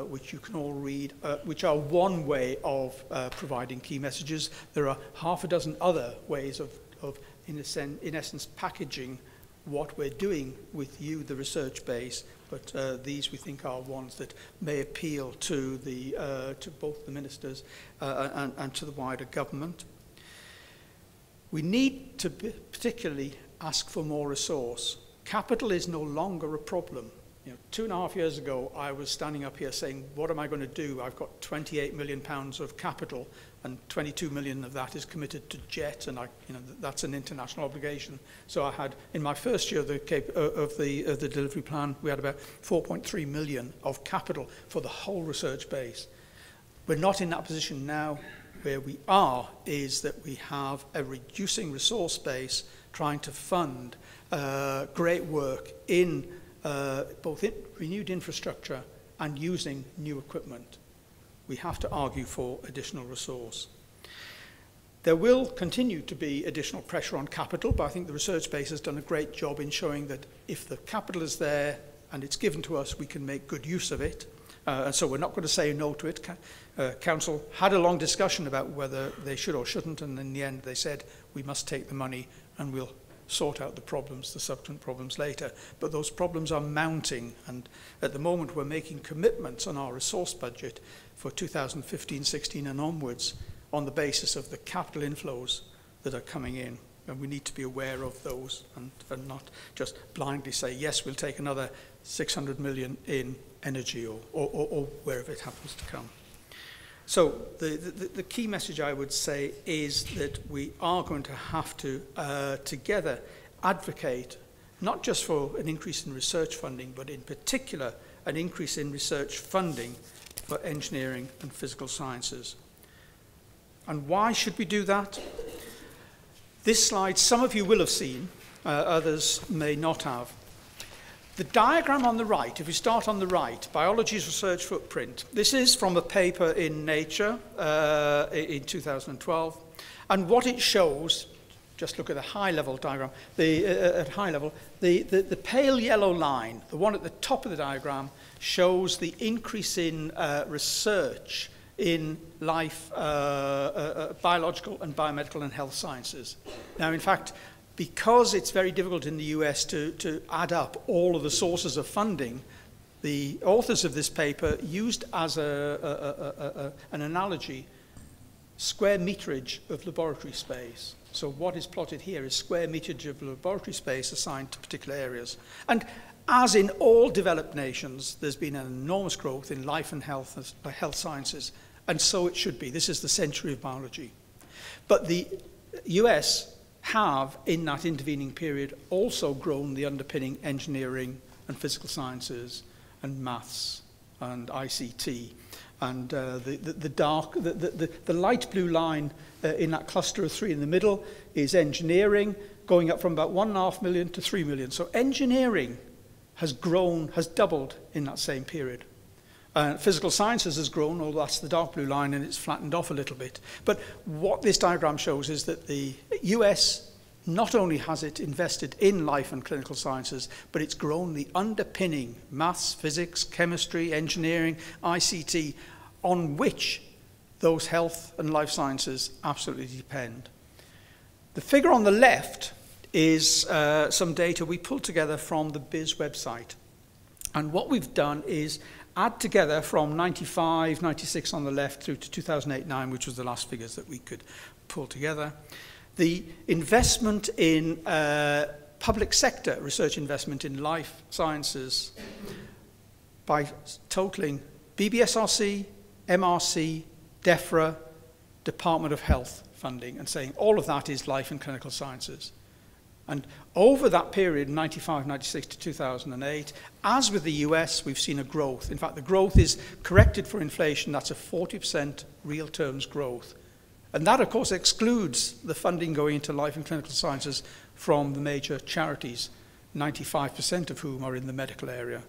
which you can all read, which are one way of providing key messages. There are half a dozen other ways of in essence, packaging what we're doing with you, the research base, but these we think are ones that may appeal to both the ministers and to the wider government. We need to particularly ask for more resource. Capital is no longer a problem. 2.5 years ago, I was standing up here saying, what am I going to do? I've got £28 million of capital, and 22 million of that is committed to JET, and that's an international obligation. So I had, in my first year of the delivery plan, we had about 4.3 million of capital for the whole research base. We're not in that position now. Where we are is that we have a reducing resource base trying to fund great work in both renewed infrastructure and using new equipment. We have to argue for additional resource. There will continue to be additional pressure on capital, but I think the research base has done a great job in showing that if the capital is there and it's given to us, we can make good use of it. And so we're not going to say no to it. Council had a long discussion about whether they should or shouldn't, and in the end they said we must take the money and we'll sort out the problems, the subsequent problems later. But those problems are mounting, and at the moment we're making commitments on our resource budget for 2015-16 and onwards on the basis of the capital inflows that are coming in. And we need to be aware of those and not just blindly say, yes, we'll take another 600 million in energy or wherever it happens to come. So the key message I would say is that we are going to have to together advocate not just for an increase in research funding, but in particular an increase in research funding for engineering and physical sciences. And why should we do that? This slide, some of you will have seen, others may not have. The diagram on the right, if we start on the right, Biology's Research Footprint, this is from a paper in Nature in 2012. And what it shows, just look at the high-level diagram, at high level, the pale yellow line, the one at the top of the diagram, shows the increase in research in life, biological and biomedical and health sciences. Now, in fact, because it's very difficult in the US to add up all of the sources of funding, the authors of this paper used as an analogy square meterage of laboratory space. So what is plotted here is square meterage of laboratory space assigned to particular areas. And as in all developed nations, there's been an enormous growth in life and health sciences, and so it should be. This is the century of biology. But the US have, in that intervening period, also grown the underpinning engineering and physical sciences and maths and ICT. And the light blue line in that cluster of 3 in the middle is engineering, going up from about 1.5 million to 3 million. So engineering has grown, has doubled in that same period. Physical sciences has grown, although that's the dark blue line and it's flattened off a little bit. But what this diagram shows is that the US not only has it invested in life and clinical sciences, but it's grown the underpinning maths, physics, chemistry, engineering, ICT, on which those health and life sciences absolutely depend. The figure on the left is some data we pulled together from the BIS website. And what we've done is add together from 95, 96 on the left through to 2008-9, which was the last figures that we could pull together, the investment in public sector research investment in life sciences by totaling BBSRC, MRC, DEFRA, Department of Health funding, and saying all of that is life and clinical sciences. And over that period, 95, 96 to 2008, as with the US, we've seen a growth. In fact, the growth is corrected for inflation. That's a 40% real terms growth. And that, of course, excludes the funding going into life and clinical sciences from the major charities, 95% of whom are in the medical area.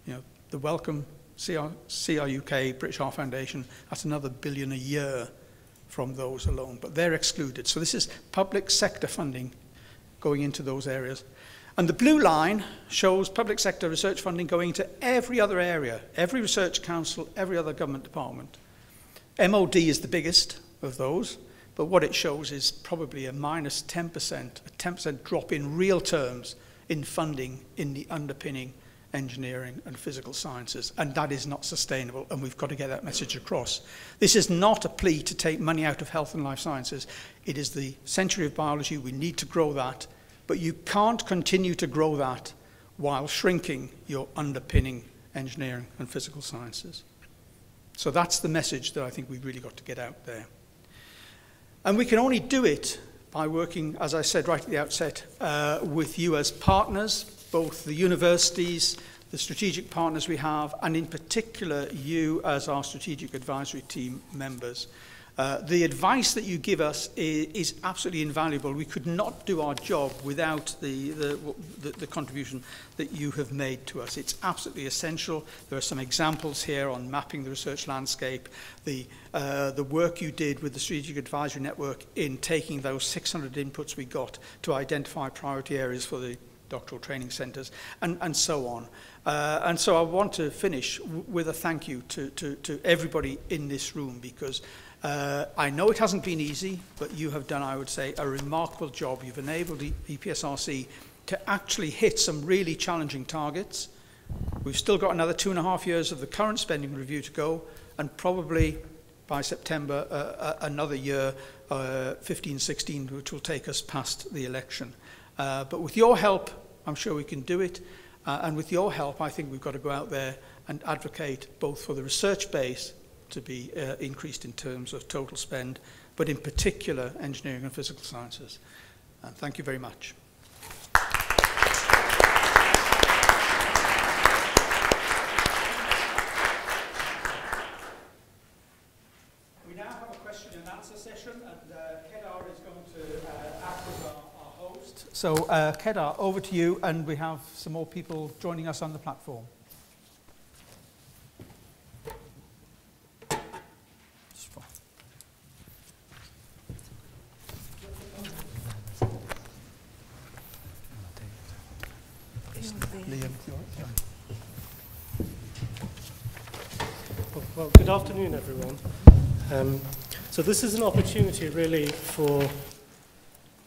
You know, the Wellcome, CRUK, British Heart Foundation, that's another $1 billion a year from those alone. But they're excluded. So this is public sector funding going into those areas. And the blue line shows public sector research funding going into every other area, every research council, every other government department. MOD is the biggest of those, but what it shows is probably a minus 10%, a 10% drop in real terms in funding in the underpinning engineering and physical sciences, and that is not sustainable, and we've got to get that message across. This is not a plea to take money out of health and life sciences. It is the century of biology. We need to grow that, but you can't continue to grow that while shrinking your underpinning engineering and physical sciences. So that's the message that I think we've really got to get out there. And we can only do it by working, as I said right at the outset, with you as partners, both the universities, the strategic partners we have, and in particular you as our strategic advisory team members. The advice that you give us is absolutely invaluable. We could not do our job without the contribution that you have made to us. It's absolutely essential. There are some examples here on mapping the research landscape, the work you did with the Strategic Advisory Network in taking those 600 inputs we got to identify priority areas for the doctoral training centres, and so on. And so I want to finish with a thank you to everybody in this room, because I know it hasn't been easy, but you have done, I would say, a remarkable job. You've enabled the EPSRC to actually hit some really challenging targets. We've still got another 2.5 years of the current spending review to go, and probably by September another year, 15, 16, which will take us past the election. But with your help, I'm sure we can do it. And with your help, I think we've got to go out there and advocate both for the research base to be increased in terms of total spend, but in particular engineering and physical sciences. And thank you very much. We now have a question and answer session, and Kedar is going to act as our host. So Kedar, over to you, and we have some more people joining us on the platform. Well, good afternoon, everyone. So this is an opportunity really for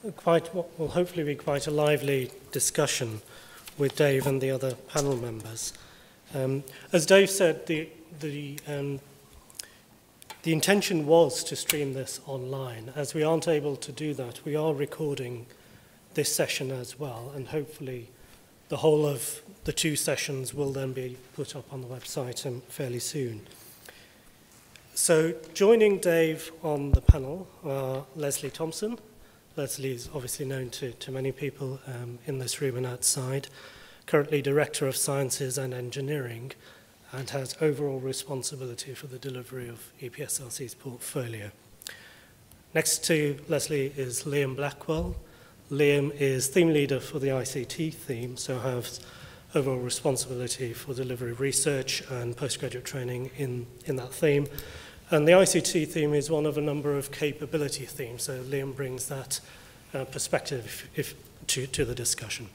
what will hopefully be quite a lively discussion with Dave and the other panel members. As Dave said, the intention was to stream this online. As we aren't able to do that, we are recording this session as well, and hopefully the whole of the 2 sessions will then be put up on the website fairly soon. So joining Dave on the panel are Leslie Thompson. Leslie is obviously known to many people in this room and outside, currently Director of Sciences and Engineering, and has overall responsibility for the delivery of EPSRC's portfolio. Next to Leslie is Liam Blackwell. Liam is theme leader for the ICT theme, so has overall responsibility for delivery of research and postgraduate training in that theme. And the ICT theme is one of a number of capability themes, so Liam brings that perspective to the discussion.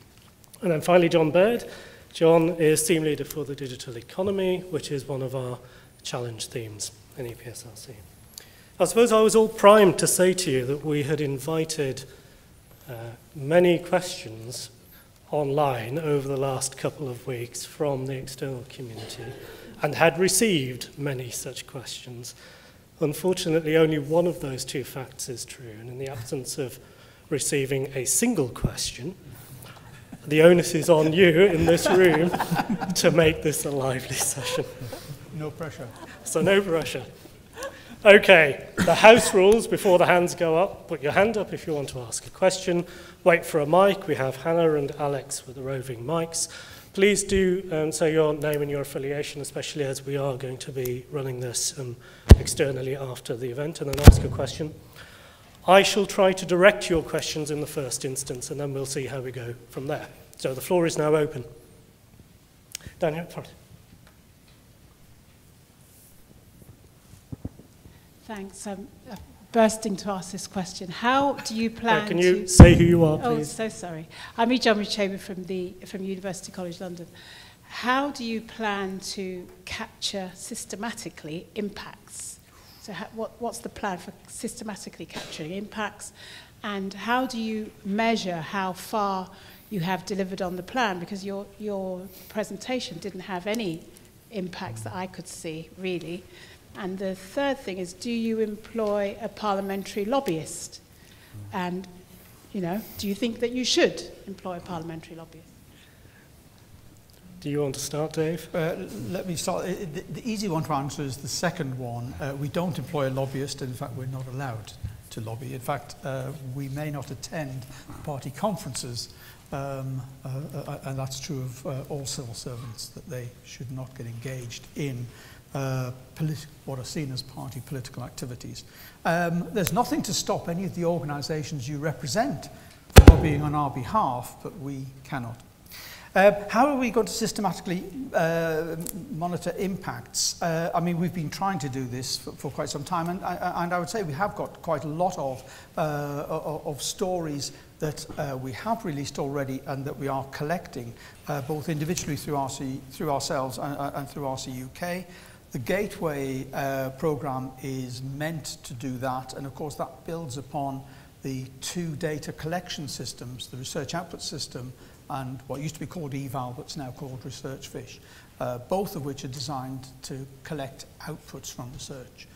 And then finally, John Baird. John is theme leader for the digital economy, which is one of our challenge themes in EPSRC. I suppose I was all primed to say to you that we had invited many questions online over the last couple of weeks from the external community and had received many such questions. Unfortunately, only one of those 2 facts is true, and in the absence of receiving a single question, the onus is on you in this room to make this a lively session. No pressure. So no pressure. Okay, the house rules before the hands go up. Put your hand up if you want to ask a question. Wait for a mic. We have Hannah and Alex with the roving mics. Please do say your name and your affiliation, especially as we are going to be running this externally after the event, and then ask a question. I shall try to direct your questions in the first instance, and then we'll see how we go from there. So the floor is now open. Down here at front. Thanks. I'm bursting to ask this question. How do you plan Can you say who you are, please? Oh, so sorry. I'm Ijom Richebe from University College London. How do you plan to capture systematically impacts? So what's the plan for systematically capturing impacts? And how do you measure how far you have delivered on the plan? Because your presentation didn't have any impacts that I could see, really. And the third thing is, do you employ a parliamentary lobbyist? And, do you think that you should employ a parliamentary lobbyist? Do you want to start, Dave? Let me start. The easy one to answer is the second one. We don't employ a lobbyist, and in fact, we're not allowed to lobby. In fact, we may not attend party conferences, and that's true of all civil servants, that they should not get engaged in what are seen as party political activities. There's nothing to stop any of the organisations you represent from lobbying on our behalf, but we cannot. How are we going to systematically monitor impacts? I mean, we've been trying to do this for quite some time, and I would say we have got quite a lot of stories that we have released already and that we are collecting, both individually through ourselves and through RCUK. The Gateway programme is meant to do that, and of course that builds upon the 2 data collection systems, the research output system and what used to be called eval, but it's now called ResearchFish, both of which are designed to collect outputs from research.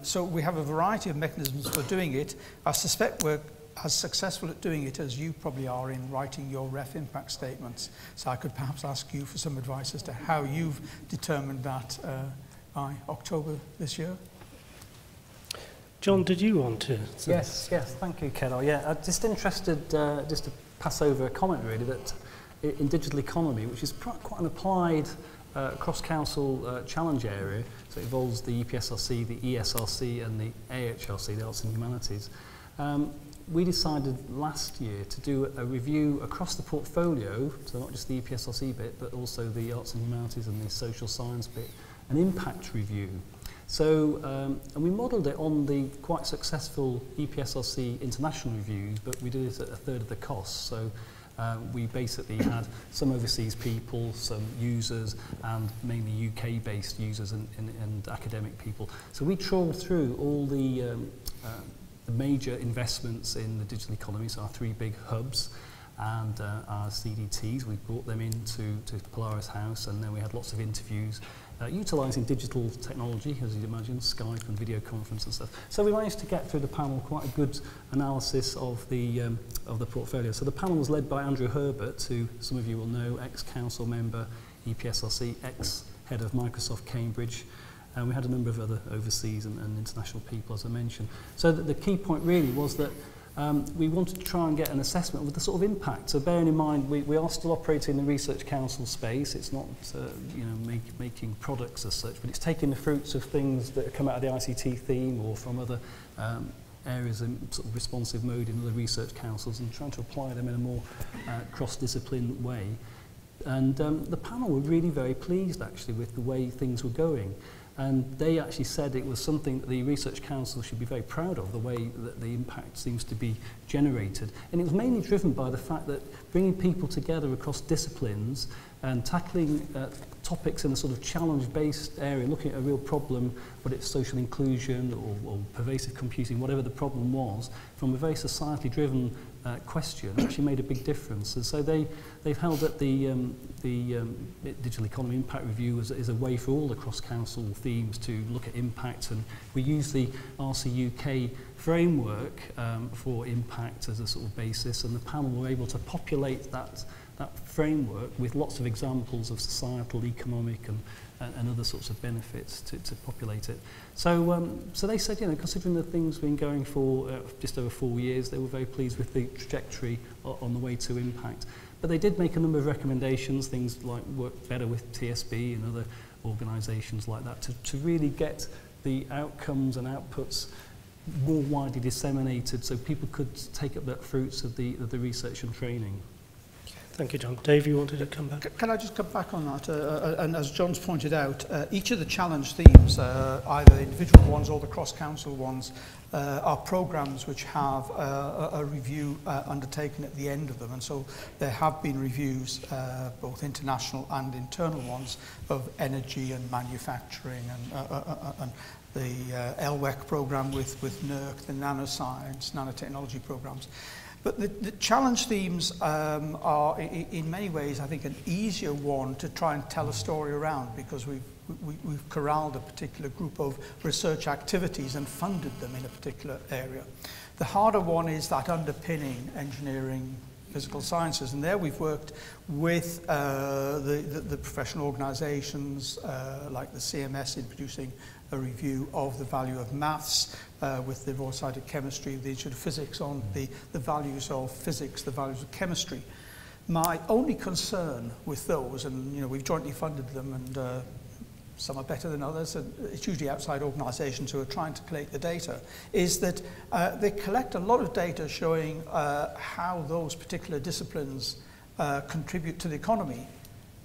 So we have a variety of mechanisms for doing it. I suspect we're as successful at doing it as you probably are in writing your ref impact statements. So I could perhaps ask you for some advice as to how you've determined that by October this year. John, did you want to? Yes, thank you, Carol. Yeah, I'm just interested just to pass over a comment really that in digital economy, which is quite an applied cross-council challenge area, so it involves the EPSRC, the ESRC and the AHRC, the Arts and Humanities. We decided last year to do a review across the portfolio, so not just the EPSRC bit, but also the Arts and Humanities and the Social Science bit, an impact review. So, and we modelled it on the quite successful EPSRC international reviews, but we did it at a third of the cost. So we basically had some overseas people, some users, and mainly UK-based users and academic people. So we trawled through all the major investments in the digital economy, so our 3 big hubs, and our CDTs. We brought them into Polaris House, and then we had lots of interviews utilising digital technology, as you'd imagine, Skype and video conference and stuff. So we managed to get through the panel quite a good analysis of the portfolio. So the panel was led by Andrew Herbert, who some of you will know, ex-council member, EPSRC, ex-head of Microsoft Cambridge. And we had a number of other overseas and international people, as I mentioned. So the key point really was that we wanted to try and get an assessment of the sort of impact. So bearing in mind, we are still operating in the Research Council space. It's not making products as such, but it's taking the fruits of things that come out of the ICT theme or from other areas in sort of responsive mode in other research councils and trying to apply them in a more cross-discipline way. And the panel were really very pleased actually with the way things were going. And they actually said it was something that the Research Council should be very proud of, the way that the impact seems to be generated. And it was mainly driven by the fact that bringing people together across disciplines and tackling topics in a sort of challenge-based area, looking at a real problem, whether it's social inclusion or pervasive computing, whatever the problem was, from a very society-driven question actually made a big difference. And so they've held that the Digital Economy Impact Review is a way for all the cross-council themes to look at impact, and we use the RCUK framework for impact as a sort of basis, and the panel were able to populate that framework with lots of examples of societal, economic and other sorts of benefits to populate it. So they said, considering the things been going for just over 4 years, they were very pleased with the trajectory on the way to impact. But they did make a number of recommendations, things like work better with TSB and other organisations like that to really get the outcomes and outputs more widely disseminated so people could take up the fruits of the research and training. Thank you, John. Dave, you wanted to come back? Can I just come back on that? And as John's pointed out, each of the challenge themes, either the individual ones or the cross-council ones, are programmes which have a review undertaken at the end of them. And so there have been reviews, both international and internal ones, of energy and manufacturing and the LWEC programme with NERC, the nanoscience, nanotechnology programmes. But the challenge themes are, in many ways, I think, an easier one to try and tell a story around, because we've corralled a particular group of research activities and funded them in a particular area. The harder one is that underpinning engineering, physical sciences, and there we've worked with the professional organisations like the CMS in producing a review of the value of maths, with the Royal Society of Chemistry, the Institute of Physics on the values of physics, the values of chemistry. My only concern with those, and we've jointly funded them, and some are better than others, and it's usually outside organisations who are trying to collect the data, is that they collect a lot of data showing how those particular disciplines contribute to the economy.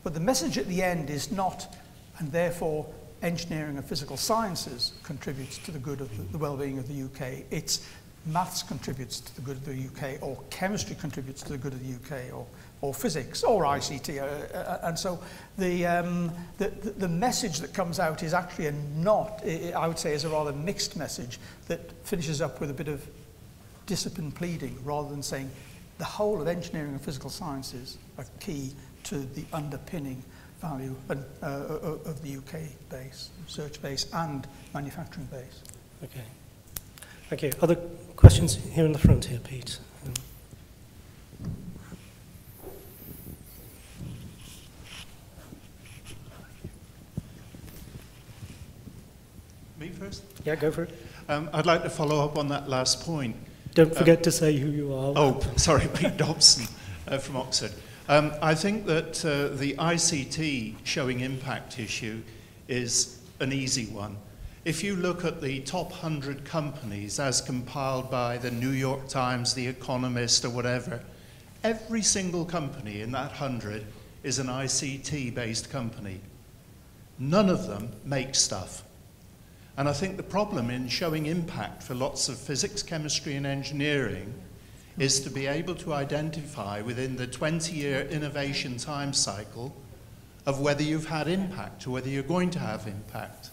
But the message at the end is not, and therefore engineering and physical sciences contributes to the good of the well-being of the UK. It's maths contributes to the good of the UK, or chemistry contributes to the good of the UK, or physics, or ICT. And so the message that comes out is actually I would say, is a rather mixed message that finishes up with a bit of discipline pleading, rather than saying the whole of engineering and physical sciences are key to the underpinning value of the UK base, research base and manufacturing base. Okay. Thank you. Other questions here in the front here, Pete? Me first? Yeah, go for it. I'd like to follow up on that last point. Don't forget to say who you are. Oh, sorry, Pete Dobson from Oxford. I think that the ICT showing impact issue is an easy one. If you look at the top 100 companies as compiled by the New York Times, The Economist, or whatever, every single company in that 100 is an ICT-based company. None of them make stuff. And I think the problem in showing impact for lots of physics, chemistry, and engineering is to be able to identify within the 20-year innovation time cycle of whether you've had impact or whether you're going to have impact.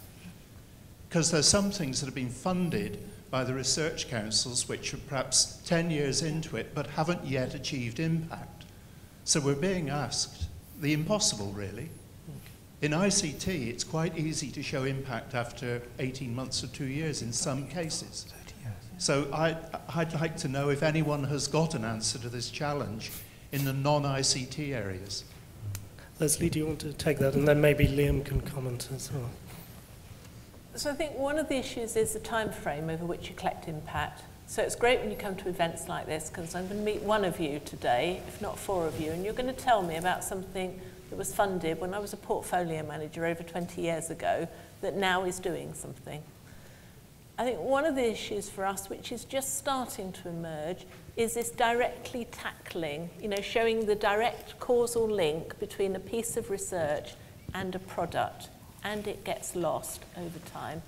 Because there's some things that have been funded by the research councils which are perhaps 10 years into it but haven't yet achieved impact. So we're being asked the impossible, really. In ICT, it's quite easy to show impact after 18 months or 2 years in some cases. So I'd like to know if anyone has got an answer to this challenge in the non-ICT areas. Leslie, do you want to take that? And then maybe Liam can comment as well. So I think one of the issues is the time frame over which you collect impact. So it's great when you come to events like this, because I'm going to meet one of you today, if not 4 of you, and you're going to tell me about something that was funded when I was a portfolio manager over 20 years ago that now is doing something. I think one of the issues for us, which is just starting to emerge, is this directly tackling, showing the direct causal link between a piece of research and a product, and it gets lost over time.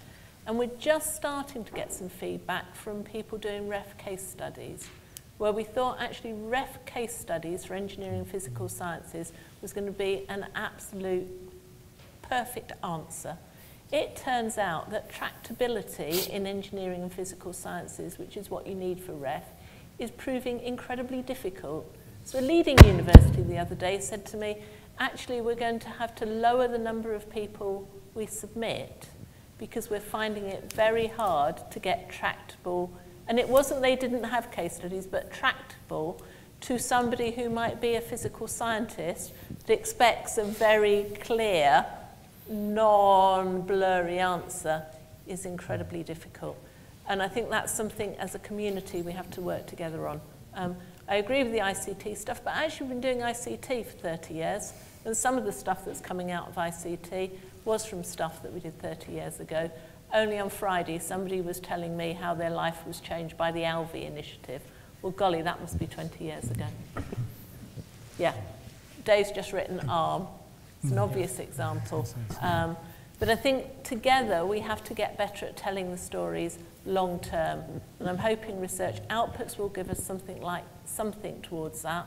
And we're just starting to get some feedback from people doing ref case studies, where we thought actually ref case studies for engineering and physical sciences was going to be an absolute perfect answer. It turns out that tractability in engineering and physical sciences, which is what you need for ref, is proving incredibly difficult. So a leading university the other day said to me, actually we're going to have to lower the number of people we submit because we're finding it very hard to get tractable, and it wasn't they didn't have case studies, but tractable to somebody who might be a physical scientist that expects a very clear, non-blurry answer is incredibly difficult. And I think that's something as a community we have to work together on. I agree with the ICT stuff, but actually we've been doing ICT for 30 years, and some of the stuff that's coming out of ICT was from stuff that we did 30 years ago. Only on Friday, somebody was telling me how their life was changed by the ALVI initiative. Well, golly, that must be 20 years ago. Yeah, Dave's just written ARM. It's an obvious example. But I think together we have to get better at telling the stories long term. And I'm hoping research outputs will give us something towards that.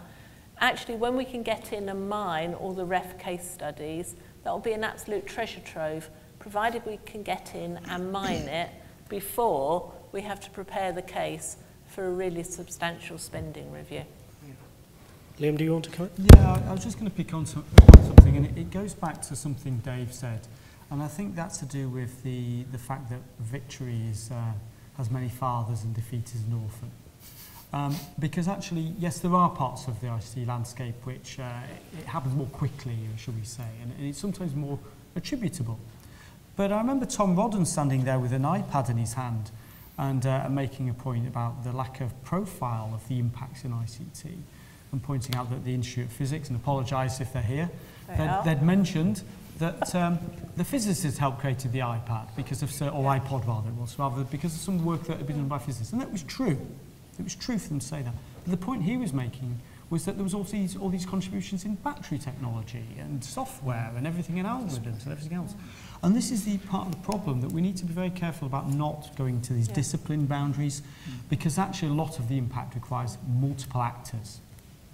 Actually, when we can get in and mine all the ref case studies, that will be an absolute treasure trove, provided we can get in and mine it before we have to prepare the case for a really substantial spending review. Liam, do you want to comment? Yeah, I was just going to pick on something, and it goes back to something Dave said, and I think that's to do with the fact that victory has many fathers and defeat is an orphan. Because actually, yes, there are parts of the ICT landscape which it happens more quickly, shall we say, and it's sometimes more attributable. But I remember Tom Rodden standing there with an iPad in his hand and making a point about the lack of profile of the impacts in ICT, and pointing out that the Institute of Physics, and apologise if they're here, they'd mentioned that the physicists helped create the iPad because of, or iPod rather it was, rather because of some of the work that had been done by physicists, and that was true. It was true for them to say that. But the point he was making was that there was also all these contributions in battery technology and software and everything in algorithms and everything else. And this is the part of the problem, that we need to be very careful about not going to these discipline boundaries, because actually a lot of the impact requires multiple actors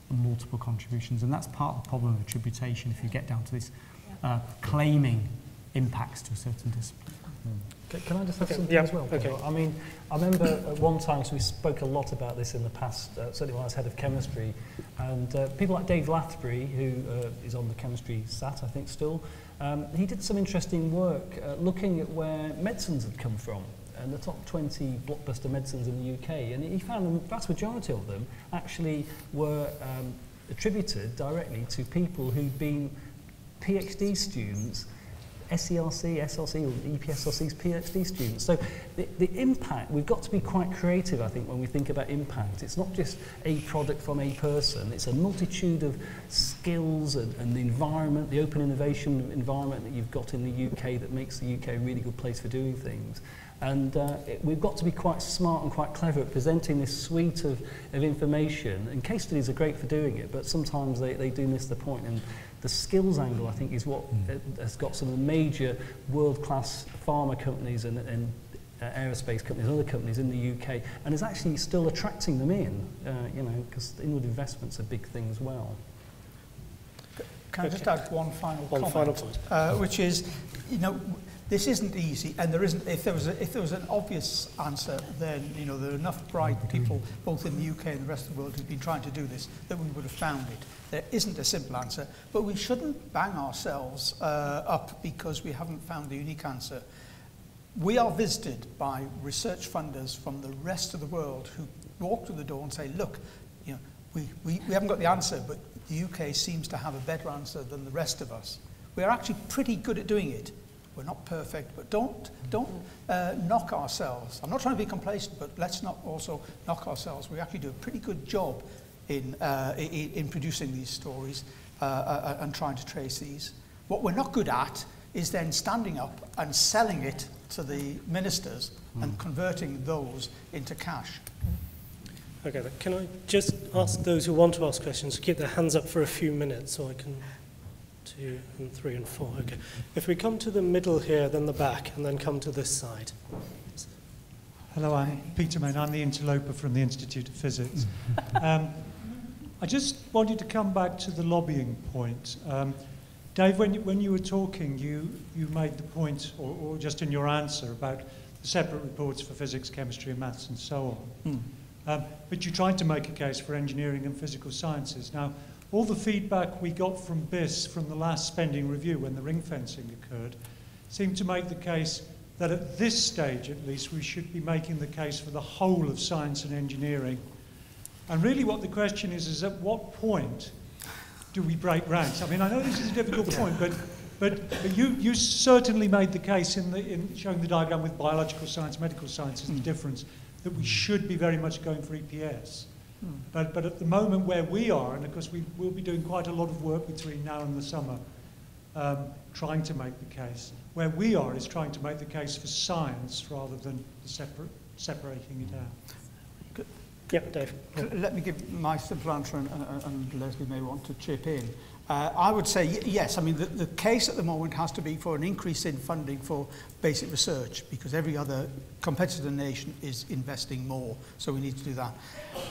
and multiple contributions, and that's part of the problem of attribution if you get down to this claiming impacts to a certain discipline. Can I just have something as well? Okay. I mean, I remember at one time, so we spoke a lot about this in the past, certainly when I was head of chemistry, and people like Dave Lathbury, who is on the chemistry SAT, I think still, he did some interesting work looking at where medicines had come from and the top 20 blockbuster medicines in the UK, and he found the vast majority of them actually were attributed directly to people who'd been PhD students, SERC, SLC, or EPSRC's PhD students. So the impact, we've got to be quite creative, I think, when we think about impact. It's not just a product from a person, it's a multitude of skills and the environment, the open innovation environment that you've got in the UK that makes the UK a really good place for doing things. And we've got to be quite smart and quite clever at presenting this suite of information. And case studies are great for doing it, but sometimes they do miss the point. And the skills angle, I think, is what has got some of the major world-class pharma companies and aerospace companies and other companies in the UK, and is actually still attracting them in, you know, because inward investment's a big thing as well. Can I just add one final comment, which is, you know, this isn't easy, and there isn't. If there was an obvious answer, then you know there are enough bright people, both in the UK and the rest of the world, who've been trying to do this, that we would have found it. There isn't a simple answer, but we shouldn't bang ourselves up because we haven't found a unique answer. We are visited by research funders from the rest of the world who walk through the door and say, "Look, you know, we haven't got the answer, but the UK seems to have a better answer than the rest of us." We are actually pretty good at doing it. We're not perfect, but don't knock ourselves. I'm not trying to be complacent, but let's not also knock ourselves. We actually do a pretty good job in producing these stories and trying to trace these. What we're not good at is then standing up and selling it to the ministers and converting those into cash. Okay, can I just ask those who want to ask questions to keep their hands up for a few minutes so I can... 2 and 3 and 4. Okay. If we come to the middle here, then the back, and then come to this side. Hello, I'm Peter Main. I'm the interloper from the Institute of Physics. I just wanted to come back to the lobbying point. Dave, when you were talking, you made the point, or just in your answer, about the separate reports for physics, chemistry, and maths, and so on. But you tried to make a case for engineering and physical sciences. Now, all the feedback we got from BIS from the last spending review when the ring fencing occurred seemed to make the case that at this stage at least we should be making the case for the whole of science and engineering. And really what the question is at what point do we break ranks? I mean, I know this is a difficult point, but you certainly made the case in showing the diagram with biological science, medical sciences, the difference, that we should be very much going for EPS. But at the moment where we are, and of course we will be doing quite a lot of work between now and the summer, trying to make the case. Where we are is trying to make the case for science rather than separating it out. Yeah, Dave. Let me give my simple answer, and Leslie may want to chip in. I would say yes. I mean, the case at the moment has to be for an increase in funding for basic research, because every other competitor nation is investing more, so we need to do that.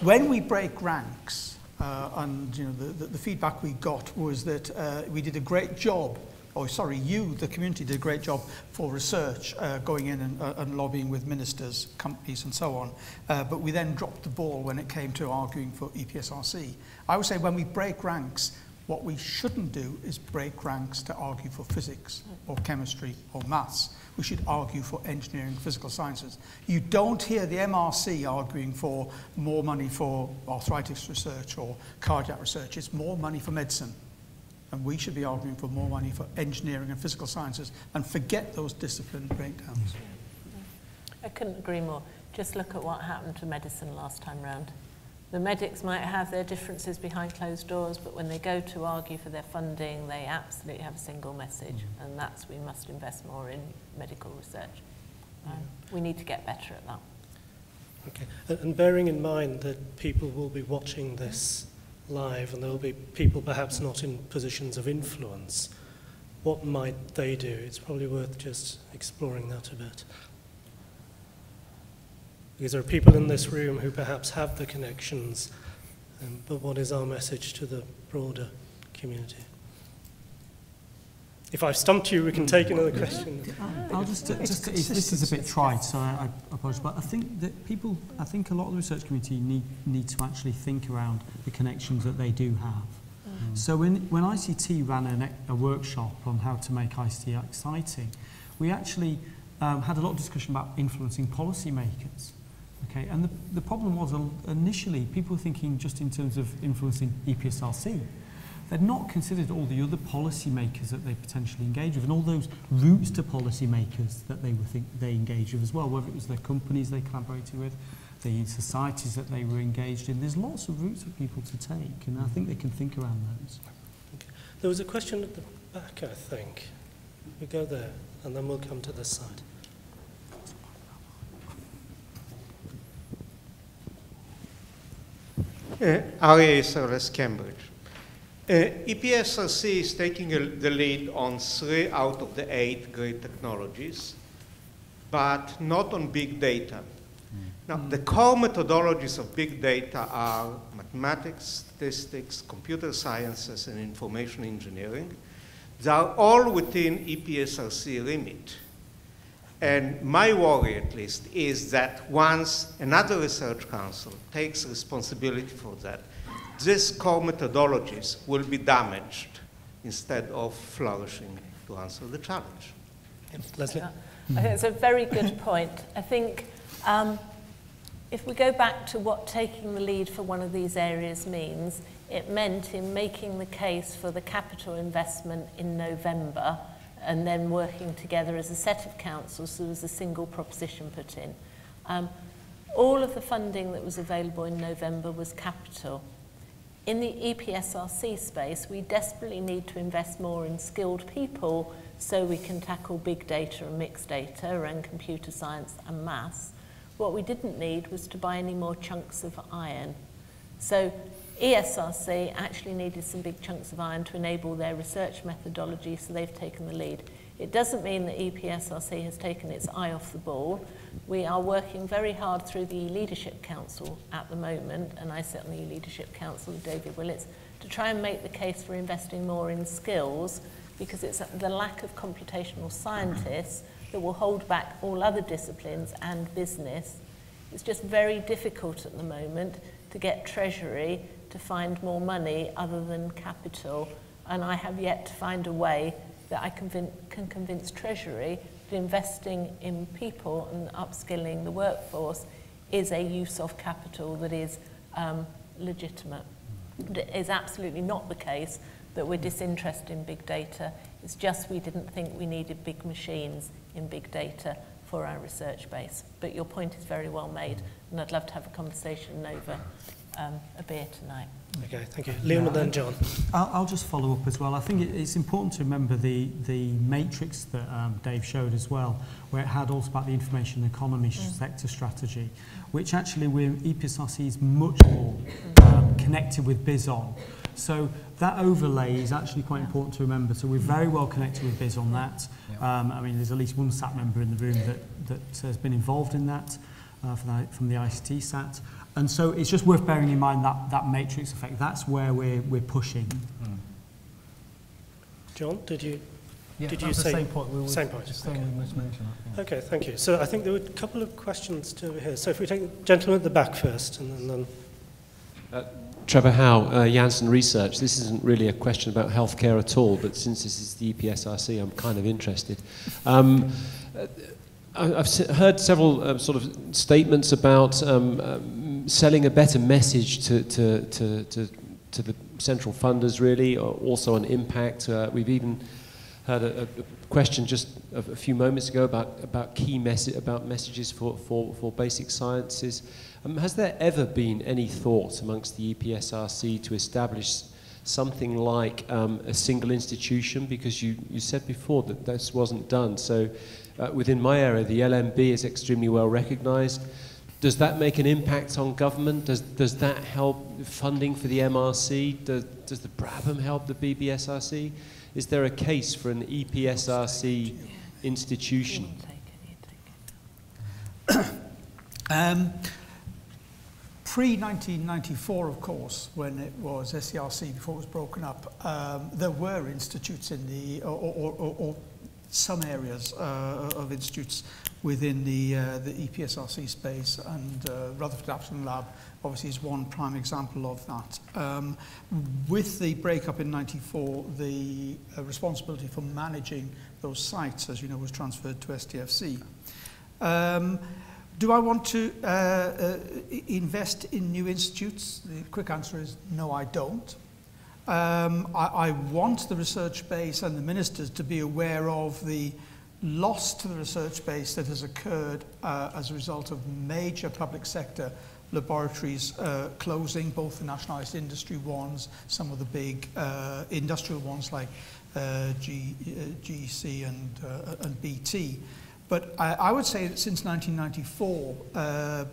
When we break ranks, and you know, the feedback we got was that we did a great job. Oh, sorry, the community, did a great job for research, going in and lobbying with ministers, companies, and so on. But we then dropped the ball when it came to arguing for EPSRC. I would say when we break ranks, what we shouldn't do is break ranks to argue for physics or chemistry or maths. We should argue for engineering and physical sciences. You don't hear the MRC arguing for more money for arthritis research or cardiac research. It's more money for medicine. And we should be arguing for more money for engineering and physical sciences and forget those discipline breakdowns. I couldn't agree more. Just look at what happened to medicine last time round. The medics might have their differences behind closed doors, but when they go to argue for their funding, they absolutely have a single message, and that's we must invest more in medical research. We need to get better at that. Okay, and bearing in mind that people will be watching this live, and there will be people perhaps not in positions of influence, what might they do? It's probably worth just exploring that a bit. Because there are people in this room who perhaps have the connections, but what is our message to the broader community? If I've stumped you, we can take another question. I'll just this is a bit trite, so I apologise, but I think that I think a lot of the research community need to actually think around the connections that they do have. So when ICT ran a workshop on how to make ICT exciting, we actually had a lot of discussion about influencing policymakers. Okay, and the problem was initially people were thinking just in terms of influencing EPSRC. They'd not considered all the other policymakers that they potentially engage with and all those routes to policymakers that they engage with as well, whether it was their companies they collaborated with, the societies that they were engaged in. There's lots of routes for people to take, and I think they can think around those. Okay. There was a question at the back, I think. We go there, and then we'll come to this side. RASRS Cambridge. EPSRC is taking the lead on 3 out of the 8 great technologies, but not on big data. Now, the core methodologies of big data are mathematics, statistics, computer sciences, and information engineering. They are all within EPSRC remit. And my worry, at least, is that once another research council takes responsibility for that, these core methodologies will be damaged instead of flourishing to answer the challenge. Leslie? I think it's a very good point. I think if we go back to what taking the lead for one of these areas means, it meant in making the case for the capital investment in November and then working together as a set of councils, so there was a single proposition put in. All of the funding that was available in November was capital. In the EPSRC space, we desperately need to invest more in skilled people so we can tackle big data and mixed data and computer science and maths. What we didn't need was to buy any more chunks of iron. So ESRC actually needed some big chunks of iron to enable their research methodology, so they've taken the lead. It doesn't mean that EPSRC has taken its eye off the ball. We are working very hard through the Leadership Council at the moment, and I sit on the Leadership Council with David Willits, to try and make the case for investing more in skills, because it's the lack of computational scientists that will hold back all other disciplines and business. It's just very difficult at the moment to get Treasury to find more money other than capital, and I have yet to find a way that I can convince Treasury that investing in people and upskilling the workforce is a use of capital that is legitimate. It is absolutely not the case that we're disinterested in big data. It's just we didn't think we needed big machines in big data for our research base. But your point is very well made, and I'd love to have a conversation over a beer tonight. Okay, thank you. Liam and then John. I'll just follow up as well. I think it's important to remember the matrix that Dave showed as well, where it had also about the information economy sector strategy, which actually EPSRC is much more connected with BizOn. So that overlay is actually quite important to remember. So we're very well connected with Biz on that. I mean, there's at least one SAT member in the room that has been involved in that from the ICT SAT. And so it's just worth bearing in mind that matrix effect. That's where we're pushing. John, did you say the same point? Same point. Okay. Okay, thank you. So I think there were a couple of questions to here. So if we take the gentleman at the back first, and then Trevor Howe, Janssen Research. This isn't really a question about healthcare at all, but since this is the EPSRC, I'm kind of interested. I've heard several sort of statements about selling a better message to the central funders, really, also on impact. We've even heard a question just a few moments ago about messages for basic sciences. Has there ever been any thought amongst the EPSRC to establish something like a single institution? Because you said before that this wasn't done. So within my area, the LMB is extremely well recognized. Does that make an impact on government? Does that help funding for the MRC? Does the Brabham help the BBSRC? Is there a case for an EPSRC institution? Pre-1994, of course, when it was SCRC, before it was broken up, there were institutes in the, or some areas of institutes within the EPSRC space, and Rutherford Appleton Lab obviously is one prime example of that. With the breakup in '94, the responsibility for managing those sites, as you know, was transferred to STFC. Do I want to invest in new institutes? The quick answer is no, I don't. I want the research base and the ministers to be aware of the loss to the research base that has occurred as a result of major public sector laboratories closing, both the nationalised industry ones, some of the big industrial ones like GEC and BT. But I would say that since 1994,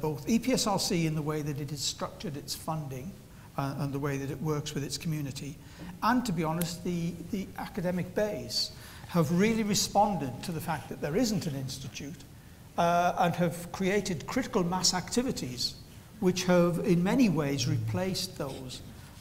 both EPSRC in the way that it has structured its funding and the way that it works with its community, and to be honest, the academic base have really responded to the fact that there isn't an institute and have created critical mass activities which have in many ways replaced those.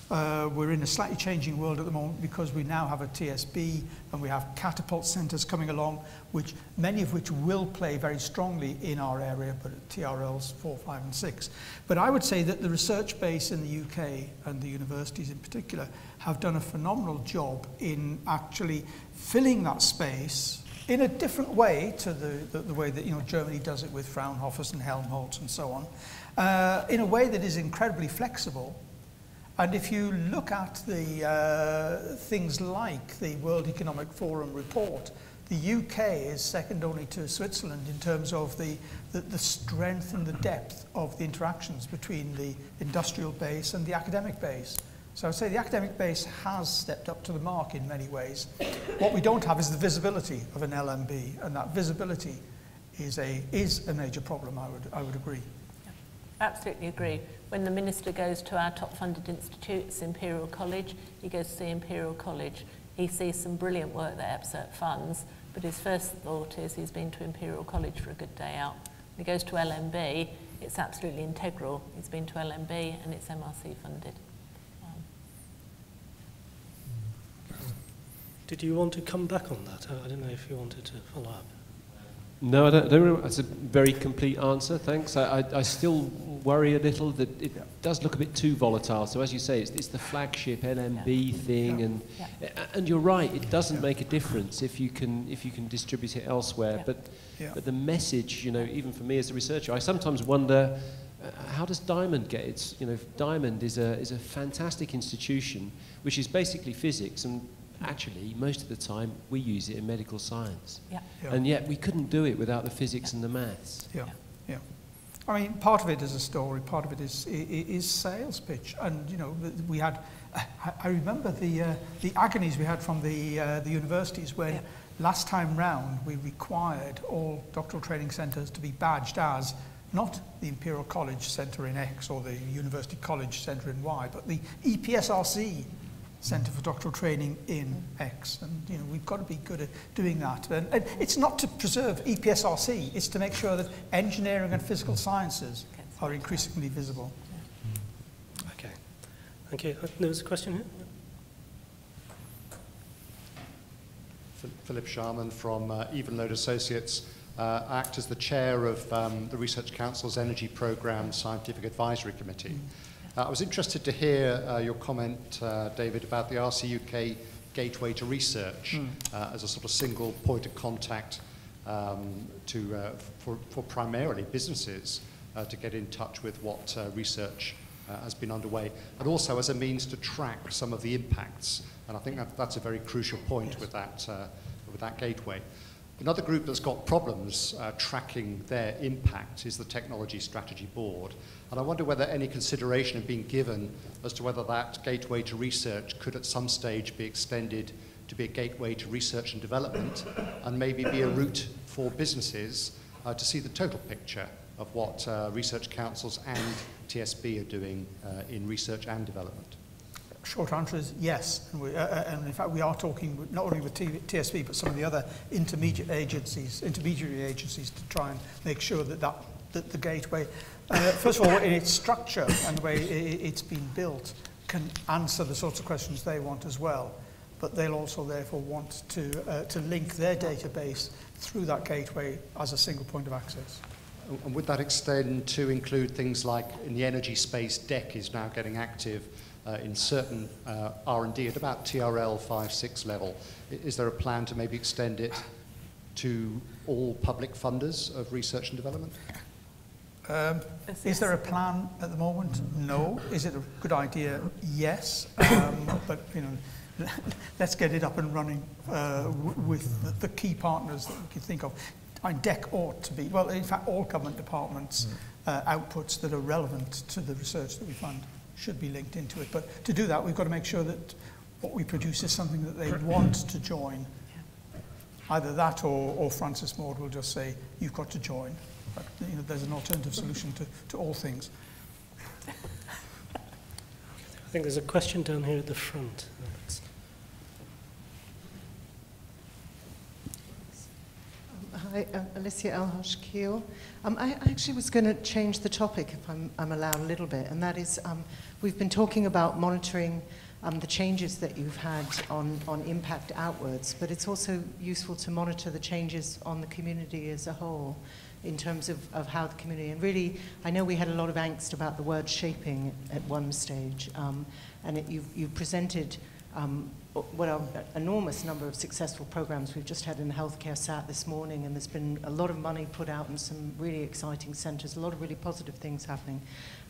We're in a slightly changing world at the moment because we now have a TSB and we have catapult centres coming along, which many of which will play very strongly in our area, but at TRLs 4, 5 and 6. But I would say that the research base in the UK and the universities in particular have done a phenomenal job in actually filling that space in a different way to the way that Germany does it with Fraunhofer and Helmholtz and so on, in a way that is incredibly flexible. And if you look at the things like the World Economic Forum report, the UK is second only to Switzerland in terms of the strength and the depth of the interactions between the industrial base and the academic base. So I would say the academic base has stepped up to the mark in many ways. What we don't have is the visibility of an LMB, and that visibility is a major problem, I would agree. Absolutely agree. When the minister goes to our top funded institutes, Imperial College, he goes to see Imperial College. He sees some brilliant work that EPSRC funds, but his first thought is he's been to Imperial College for a good day out. When he goes to LMB, it's absolutely integral. He's been to LMB and it's MRC funded. Did you want to come back on that? I don't know if you wanted to follow up. No, I don't. That's a very complete answer, thanks. I still worry a little that it does look a bit too volatile. So as you say, it's the flagship LMB thing, and you're right. It doesn't make a difference if you can distribute it elsewhere. But the message, even for me as a researcher, I sometimes wonder how does Diamond get its? Diamond is a fantastic institution, which is basically physics and. Actually, most of the time, we use it in medical science. And yet, we couldn't do it without the physics and the maths. Yeah. I mean, part of it is a story, part of it is sales pitch. And, we had, I remember the agonies we had from the universities when last time round, we required all doctoral training centres to be badged as not the Imperial College Centre in X or the University College Centre in Y, but the EPSRC Centre for Doctoral Training in X, and we've got to be good at doing that. And it's not to preserve EPSRC, it's to make sure that engineering and physical sciences are increasingly visible. Okay, thank you. There was a question here. Philip Sharman from Evenlode Associates. I act as the chair of the Research Council's Energy Programme Scientific Advisory Committee. I was interested to hear your comment, David, about the RCUK Gateway to Research as a sort of single point of contact for primarily businesses to get in touch with what research has been underway, and also as a means to track some of the impacts. And I think that's a very crucial point with that gateway. Another group that's got problems tracking their impact is the Technology Strategy Board. And I wonder whether any consideration had been given as to whether that gateway to research could at some stage be extended to be a gateway to research and development, and maybe be a route for businesses to see the total picture of what research councils and TSB are doing in research and development. Short answer is yes, and in fact we are talking not only with TSB but some of the other intermediary agencies to try and make sure that the gateway, first of all, in its structure and the way it's been built, can answer the sorts of questions they want as well. but they'll also therefore want to link their database through that gateway as a single point of access. And would that extend to include things like, in the energy space, DEC is now getting active in certain R&D at about TRL 5-6 level. Is there a plan to maybe extend it to all public funders of research and development? Is there a plan at the moment? No. Is it a good idea? Yes. But you know, let's get it up and running with the key partners that we can think of. DEC ought to be, well, in fact, all government departments' outputs that are relevant to the research that we fund should be linked into it. But to do that, we've got to make sure that what we produce is something that they want to join. Either that or Francis Maud will just say, you've got to join. But you know, there's an alternative solution to all things. I think there's a question down here at the front. Hi, Alicia Elhosh-Keel. I actually was going to change the topic, if I'm allowed a little bit, and that is we've been talking about monitoring the changes that you've had on impact outwards, but it's also useful to monitor the changes on the community as a whole in terms of how the community, and really, I know we had a lot of angst about the word shaping at one stage, and you've presented what are an enormous number of successful programs. We've just had in the healthcare SAT this morning, and there's been a lot of money put out in some really exciting centres, a lot of really positive things happening.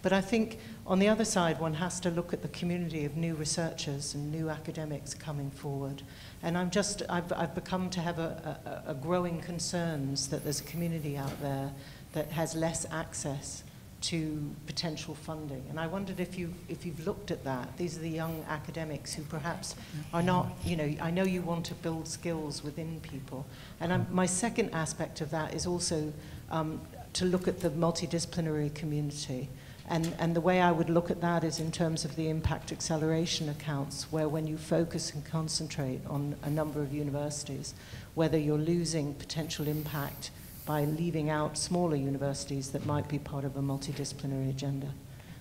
But I think on the other side, one has to look at the community of new researchers and new academics coming forward. And I've become to have a growing concerns that there's a community out there that has less access to potential funding. And I wondered if you've looked at that. These are the young academics who perhaps are not, you know, I know you want to build skills within people. And my second aspect of that is also to look at the multidisciplinary community. And the way I would look at that is in terms of the impact acceleration accounts, where when you focus and concentrate on a number of universities, whether you're losing potential impact by leaving out smaller universities that might be part of a multidisciplinary agenda.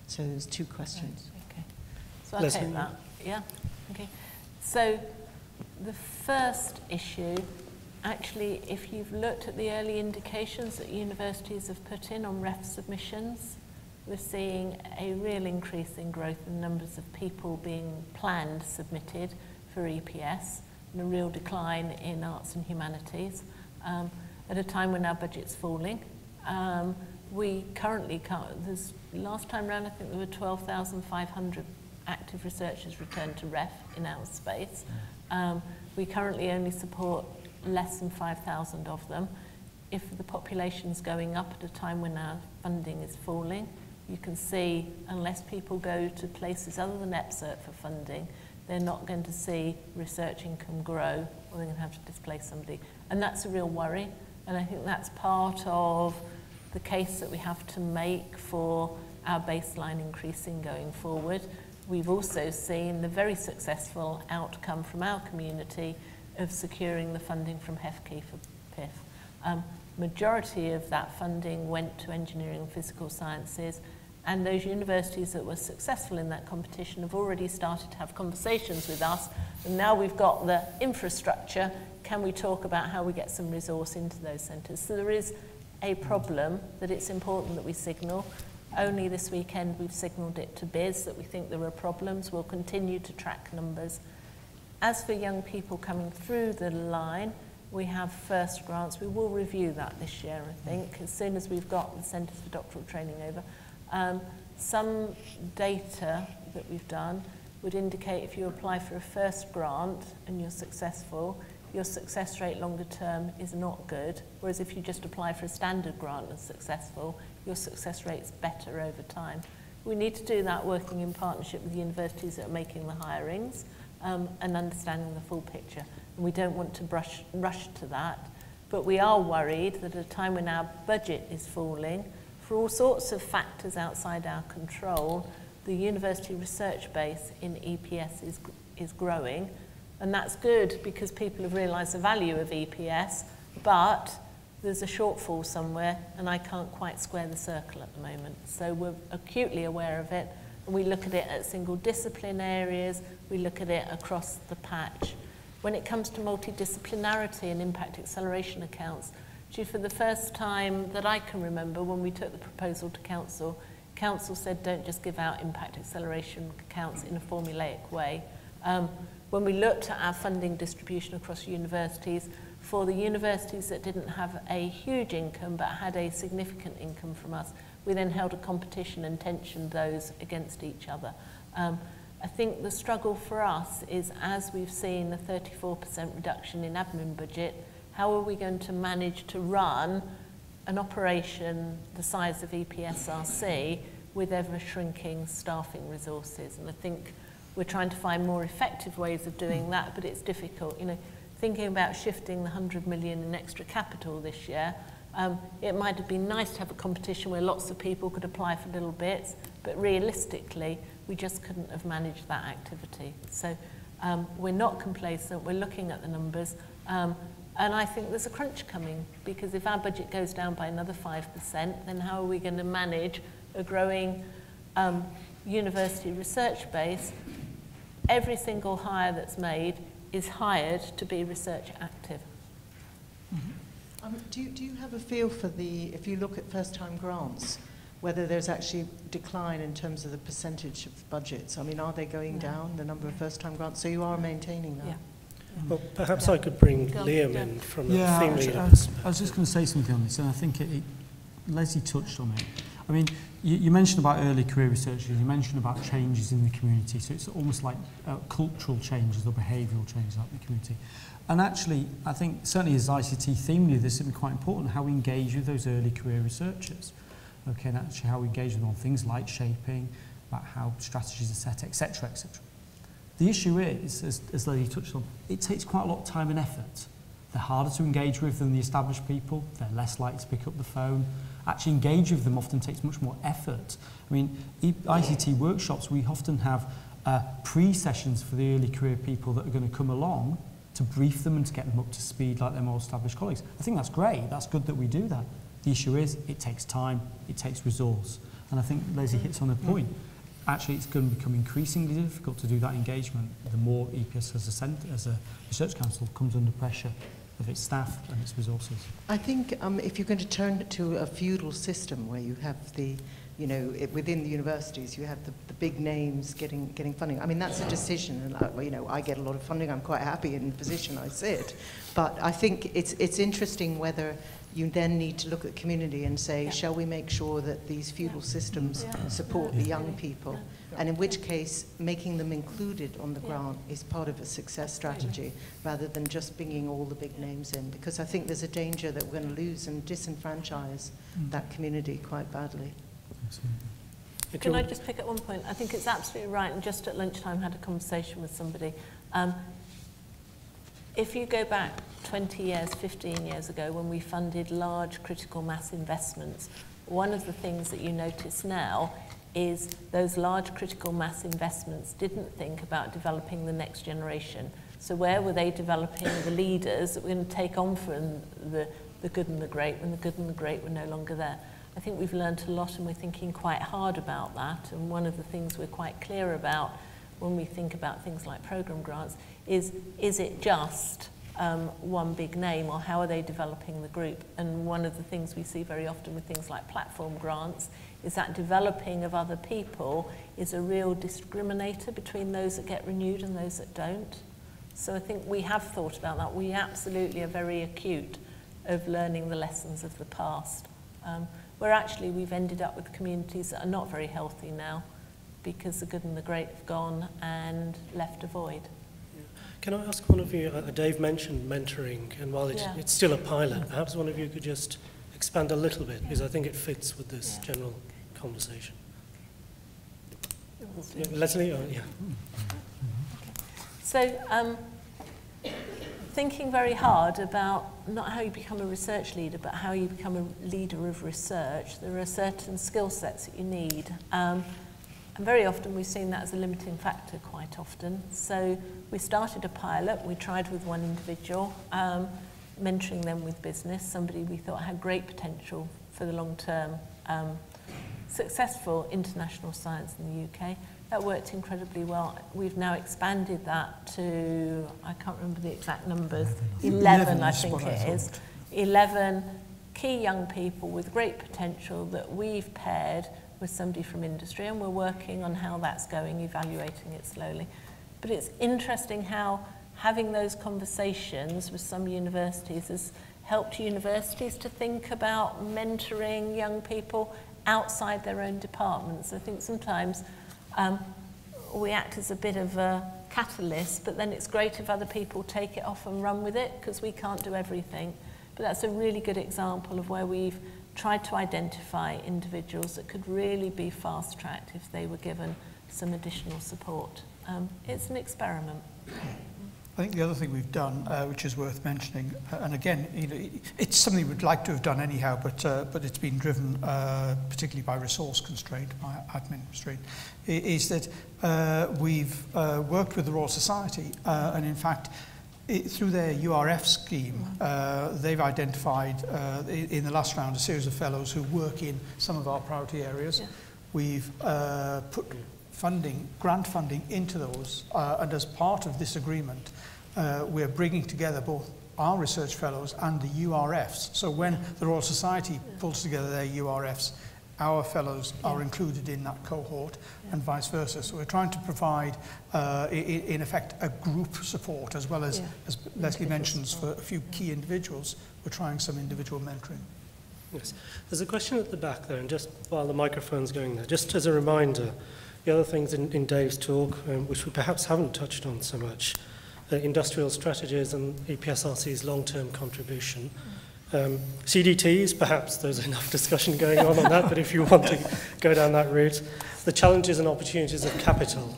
So there's two questions. Okay. So I'll take that. Yeah. Okay. So the first issue, actually, if you've looked at the early indications that universities have put in on REF submissions, we're seeing a real increase in growth in numbers of people being planned submitted for EPS, and a real decline in arts and humanities. At a time when our budget's falling. We currently can't, last time round I think there were 12,500 active researchers returned to REF in our space. We currently only support less than 5,000 of them. If the population's going up at a time when our funding is falling, you can see unless people go to places other than EPSRC for funding, they're not going to see research income grow, or they're going to have to displace somebody. And that's a real worry. And I think that's part of the case that we have to make for our baseline increasing going forward. We've also seen the very successful outcome from our community of securing the funding from HEFKE for PIF. Majority of that funding went to engineering and physical sciences, and those universities that were successful in that competition have already started to have conversations with us, and now we've got the infrastructure. Can we talk about how we get some resource into those centres? So there is a problem that it's important that we signal. Only this weekend we've signalled it to BIS that we think there are problems. We'll continue to track numbers. As for young people coming through the line, we have first grants. We will review that this year, I think, as soon as we've got the Centres for Doctoral Training over. Some data that we've done would indicate if you apply for a first grant and you're successful, your success rate longer term is not good, whereas if you just apply for a standard grant and successful, your success rate is better over time. We need to do that working in partnership with the universities that are making the hirings and understanding the full picture. And we don't want to rush to that, but we are worried that at a time when our budget is falling, for all sorts of factors outside our control, the university research base in EPS is growing. And that's good because people have realised the value of EPS, but there's a shortfall somewhere and I can't quite square the circle at the moment. So we're acutely aware of it, and we look at it at single discipline areas, we look at it across the patch, when it comes to multidisciplinarity and impact acceleration accounts, actually for the first time that I can remember, when we took the proposal to Council, Council said don't just give out impact acceleration accounts in a formulaic way. When we looked at our funding distribution across universities, for the universities that didn't have a huge income but had a significant income from us, we then held a competition and tensioned those against each other. I think the struggle for us is, as we've seen a 34% reduction in admin budget, how are we going to manage to run an operation the size of EPSRC with ever-shrinking staffing resources? And I think we're trying to find more effective ways of doing that, but it's difficult. You know, thinking about shifting the 100 million in extra capital this year, it might have been nice to have a competition where lots of people could apply for little bits, but realistically, we just couldn't have managed that activity. So we're not complacent, we're looking at the numbers, and I think there's a crunch coming, because if our budget goes down by another 5%, then how are we going to manage a growing university research base? Every single hire that's made is hired to be research active. Do you have a feel for if you look at first-time grants, whether there's actually decline in terms of the percentage of budgets? I mean, are they going down, the number of first-time grants? So you are maintaining that? Yeah. Well, perhaps I could bring Liam in from a theme leader. I was just going to say something on this, and I think Leslie touched on it. I mean, you mentioned about early career researchers, you mentioned about changes in the community, so it's almost like cultural changes or behavioural changes out in the community. And actually, I think certainly as ICT theme leader, this is quite important, how we engage with those early career researchers. Okay, and actually how we engage with them on things like shaping, about how strategies are set, etc., etc. The issue is, as Lady touched on, it takes quite a lot of time and effort. They're harder to engage with than the established people. They're less likely to pick up the phone. Actually engage with them often takes much more effort. I mean, ICT workshops, we often have pre-sessions for the early career people that are going to come along to brief them and to get them up to speed like their more established colleagues. I think that's great. That's good that we do that. The issue is it takes time, it takes resource. And I think Leslie hits on a point. Actually, it's going to become increasingly difficult to do that engagement the more EPS as a research council comes under pressure of its staff and its resources. I think if you're going to turn to a feudal system where you have the, you know, within the universities, you have the big names getting funding. I mean, that's a decision, and you know, I get a lot of funding. I'm quite happy in the position I sit, but I think it's interesting whether you then need to look at the community and say, shall we make sure that these feudal systems support the young people? And in which case, making them included on the grant is part of a success strategy, rather than just bringing all the big names in. Because I think there's a danger that we're going to lose and disenfranchise that community quite badly. Can I just pick up one point? I think it's absolutely right, and just at lunchtime I had a conversation with somebody. If you go back 20 years, 15 years ago, when we funded large critical mass investments, one of the things that you notice now is those large critical mass investments didn't think about developing the next generation. So where were they developing the leaders that were going to take on from the good and the great when the good and the great were no longer there? I think we've learned a lot, and we're thinking quite hard about that. And one of the things we're quite clear about when we think about things like programme grants is it just one big name, or how are they developing the group? And one of the things we see very often with things like platform grants is that developing of other people is a real discriminator between those that get renewed and those that don't. So I think we have thought about that. We absolutely are very acute of learning the lessons of the past, where actually we've ended up with communities that are not very healthy now because the good and the great have gone and left a void. Can I ask one of you, Dave mentioned mentoring, and while it's still a pilot, perhaps one of you could just expand a little bit, because I think it fits with this general conversation. Leslie? So, thinking very hard about not how you become a research leader, but how you become a leader of research. There are certain skill sets that you need. And very often we've seen that as a limiting factor quite often. So we started a pilot, we tried with one individual, mentoring them with business, somebody we thought had great potential for the long term, successful international science in the UK. That worked incredibly well. We've now expanded that to, I can't remember the exact numbers, 11 I think it is. 11 key young people with great potential that we've paired with somebody from industry, and we're working on how that's going, evaluating it slowly. But it's interesting how having those conversations with some universities has helped universities to think about mentoring young people outside their own departments. I think sometimes we act as a bit of a catalyst, but then it's great if other people take it off and run with it, because we can't do everything. But that's a really good example of where we've tried to identify individuals that could really be fast-tracked if they were given some additional support. It's an experiment. I think the other thing we've done, which is worth mentioning, and again, it's something we'd like to have done anyhow, but it's been driven particularly by resource constraint, by admin constraint, is that we've worked with the Royal Society, and in fact, through their URF scheme, they've identified in the last round a series of fellows who work in some of our priority areas. Yeah. We've put grant funding into those, and as part of this agreement, we're bringing together both our research fellows and the URFs. So when the Royal Society pulls together their URFs, our fellows are included in that cohort, and vice versa. So we're trying to provide, in effect, a group support, as well as Leslie mentions, for a few key individuals, we're trying some individual mentoring. Yes. There's a question at the back there, and just while the microphone's going there, just as a reminder, the other things in Dave's talk, which we perhaps haven't touched on so much, industrial strategies and EPSRC's long-term contribution. CDTs, perhaps there's enough discussion going on that, but if you want to go down that route, the challenges and opportunities of capital.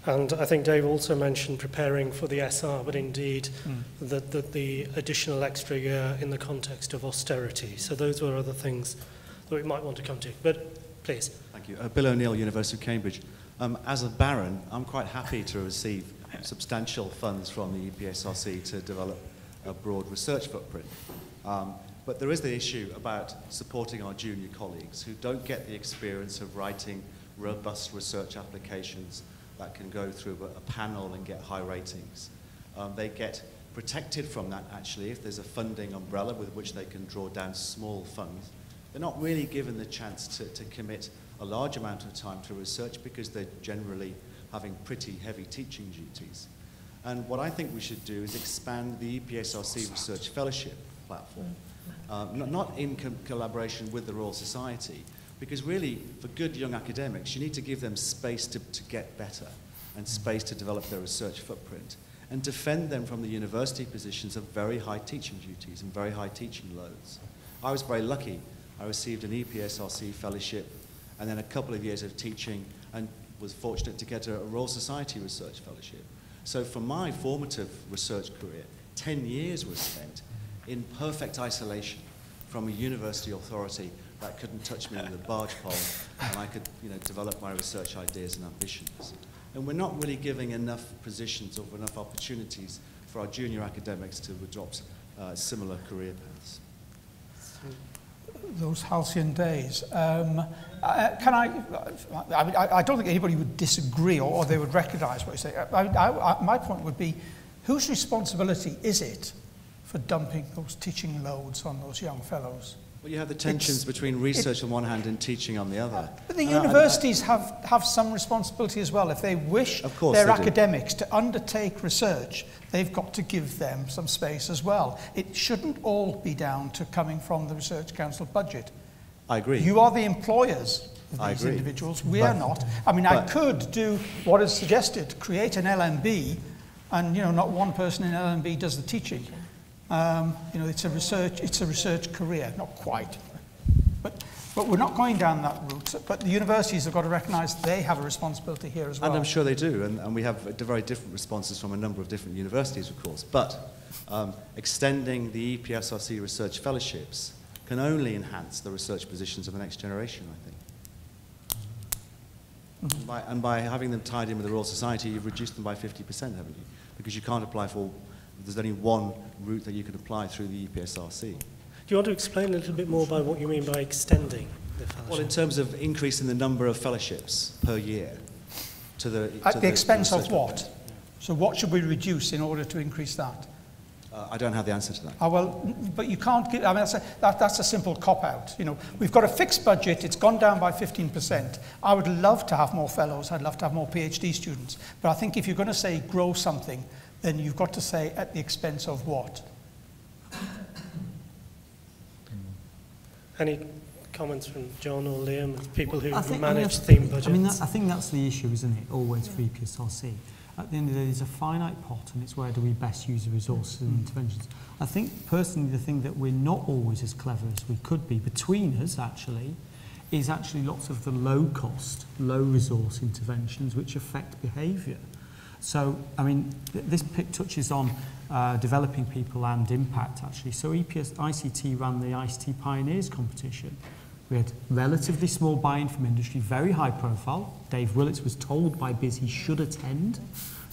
And I think Dave also mentioned preparing for the SR, but indeed the additional extra year in the context of austerity. So those were other things that we might want to come to. But please. Thank you. Bill O'Neill, University of Cambridge. As a Baron, I'm quite happy to receive substantial funds from the EPSRC to develop a broad research footprint. But there is the issue about supporting our junior colleagues who don't get the experience of writing robust research applications that can go through a panel and get high ratings. They get protected from that, actually, if there's a funding umbrella with which they can draw down small funds. They're not really given the chance to commit a large amount of time to research because they're generally having pretty heavy teaching duties. And what I think we should do is expand the EPSRC Research Fellowship platform, not in collaboration with the Royal Society, because really, for good young academics, you need to give them space to get better and space to develop their research footprint and defend them from the university positions of very high teaching duties and very high teaching loads. I was very lucky. I received an EPSRC fellowship and then a couple of years of teaching and was fortunate to get a Royal Society Research Fellowship. So for my formative research career, 10 years was spent in perfect isolation from a university authority that couldn't touch me with a barge pole, and I could, develop my research ideas and ambitions. And we're not really giving enough positions or enough opportunities for our junior academics to adopt similar career paths. Those halcyon days. I don't think anybody would disagree or they would recognise what you say. My point would be, whose responsibility is it for dumping those teaching loads on those young fellows? Well, you have the tensions between research on one hand and teaching on the other. But the universities have some responsibility as well. If they wish their academics to undertake research, they've got to give them some space as well. It shouldn't all be down to coming from the Research Council budget. I agree. You are the employers of these individuals. We are not. I mean, I could do what is suggested, create an LMB, and not one person in LMB does the teaching. It's a research career, not quite, but we're not going down that route. But the universities have got to recognise they have a responsibility here as well. And I'm sure they do, and we have very different responses from a number of different universities, of course. But extending the EPSRC research fellowships can only enhance the research positions of the next generation, I think. And by having them tied in with the Royal Society, you've reduced them by 50%, haven't you? Because you can't apply for. There's only one route that you can apply through the EPSRC. Do you want to explain a little bit more about what you mean by extending the fellowship? Well, in terms of increasing the number of fellowships per year, At the expense of what? So what should we reduce in order to increase that? I don't have the answer to that. Well, but you can't give, I mean, that's a simple cop-out. You know, we've got a fixed budget, it's gone down by 15%. I would love to have more fellows, I'd love to have more PhD students. But I think if you're going to say grow something, then you've got to say at the expense of what? Any comments from John or Liam, people who manage theme budgets? I mean, I think that's the issue, isn't it, always for EPSRC. At the end of the day, there's a finite pot, and it's where do we best use the resources and interventions. I think, personally, the thing that we're not always as clever as we could be, between us, actually, is actually lots of the low-cost, low-resource interventions which affect behaviour. So, I mean, this touches on developing people and impact, actually. So ICT ran the ICT Pioneers competition. We had relatively small buy-in from industry, very high profile. Dave Willits was told by BIS he should attend.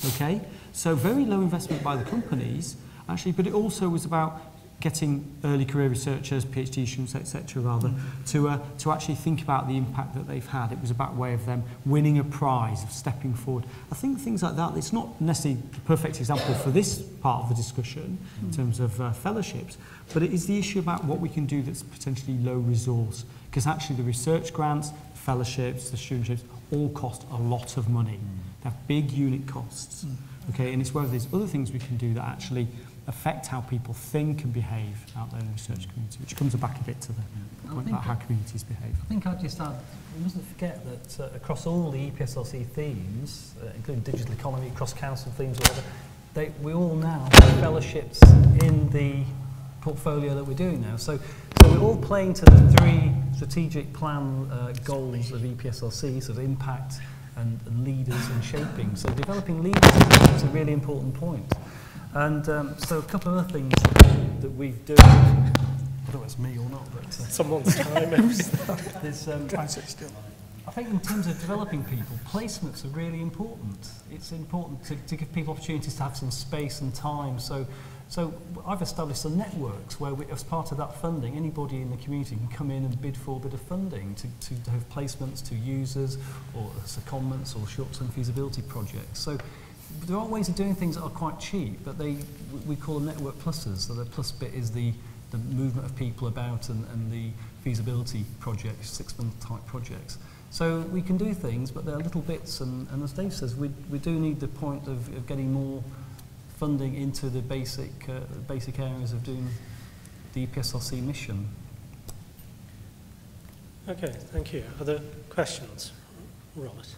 Okay, so very low investment by the companies, actually, but it also was about getting early career researchers, PhD students, etc., rather, to actually think about the impact that they've had. It was about a way of them winning a prize, of stepping forward. I think things like that, it's not necessarily the perfect example for this part of the discussion in terms of fellowships, but it is the issue about what we can do that's potentially low resource, because actually the research grants, the fellowships, the studentships, all cost a lot of money. They have big unit costs, okay, and it's whether there's other things we can do that actually affect how people think and behave out there in the research community, which comes back a bit to the point about how communities behave. I think I'd just add, we mustn't forget that across all the EPSRC themes, including digital economy, cross-council themes, whatever, we all now have fellowships in the portfolio that we're doing now. So we're all playing to the three strategic plan goals of EPSRC, sort of impact and leaders and shaping. So developing leaders is a really important point. And so a couple of other things that we've done, I don't know if it's me or not, but someone's time. There's, I think in terms of developing people, placements are really important. It's important to give people opportunities to have some space and time. So I've established some networks where, as part of that funding, anybody in the community can come in and bid for a bit of funding to have placements to users or secondments or short-term feasibility projects. So there are ways of doing things that are quite cheap, but we call them network pluses. So the plus bit is the movement of people about and the feasibility projects, 6-month type projects. So we can do things, but they're little bits, and as Dave says, we do need the point of getting more funding into the basic areas of doing the EPSRC mission. Okay, thank you. Other questions? Robert.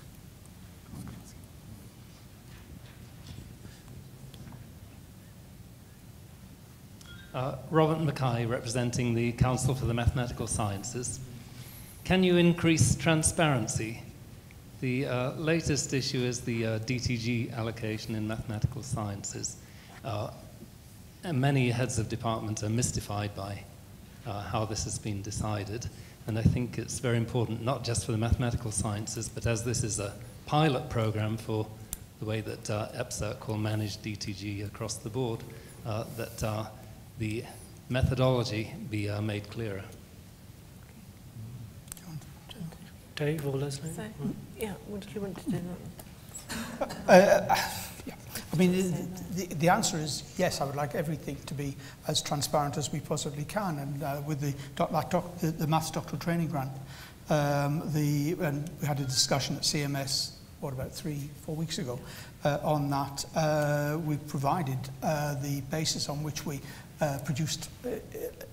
Robert Mackay, representing the Council for the Mathematical Sciences. Can you increase transparency? The latest issue is the DTG allocation in mathematical sciences. And many heads of departments are mystified by how this has been decided. And I think it's very important, not just for the mathematical sciences, but as this is a pilot program for the way that EPSRC will manage DTG across the board, that the methodology be made clearer. Dave or Leslie? So, yeah, what did you want to do? Yeah. I mean, the answer is yes, I would like everything to be as transparent as we possibly can. And with the Maths Doctoral Training Grant, and we had a discussion at CMS, about 3-4 weeks ago, on that. We provided the basis on which we produced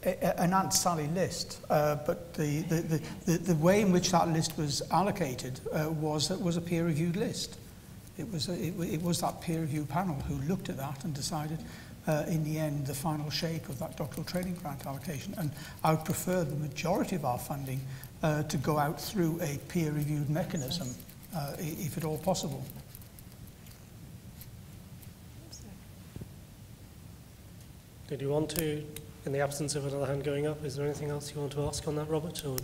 an Aunt Sally list, but the way in which that list was allocated was a peer-reviewed list. It was that peer-review panel who looked at that and decided, in the end, the final shape of that doctoral training grant allocation. And I would prefer the majority of our funding to go out through a peer-reviewed mechanism, if at all possible. Did you want to, in the absence of another hand going up, is there anything else you want to ask on that, Robert? Or?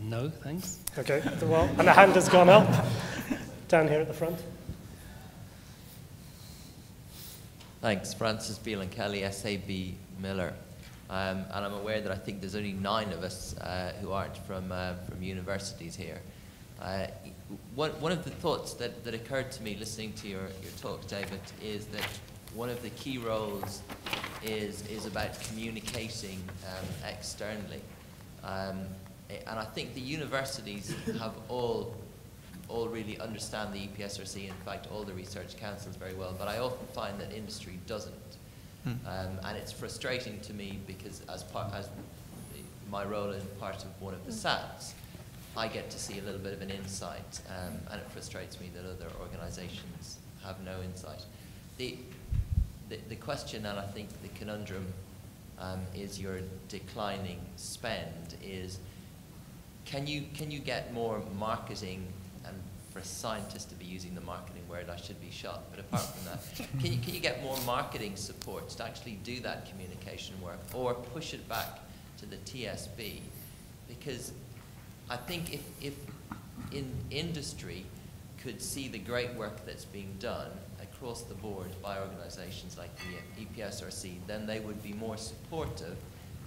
No, thanks. Okay, well, and the hand has gone up, down here at the front. Thanks, Francis Beelan Kelly, SAB Miller. And I'm aware that I think there's only 9 of us who aren't from universities here. One of the thoughts that occurred to me listening to your talk, David, is that one of the key roles is about communicating externally. And I think the universities have all really understand the EPSRC, in fact all the research councils very well, but I often find that industry doesn't. And it's frustrating to me because as my role in part of one of the SATs, I get to see a little bit of an insight, and it frustrates me that other organizations have no insight. The question, and I think the conundrum, is your declining spend, is can you get more marketing, and for a scientist to be using the marketing word I should be shot, but apart from that, can you get more marketing support to actually do that communication work, or push it back to the TSB? Because I think if in industry could see the great work that's being done across the board by organizations like the EPSRC, then they would be more supportive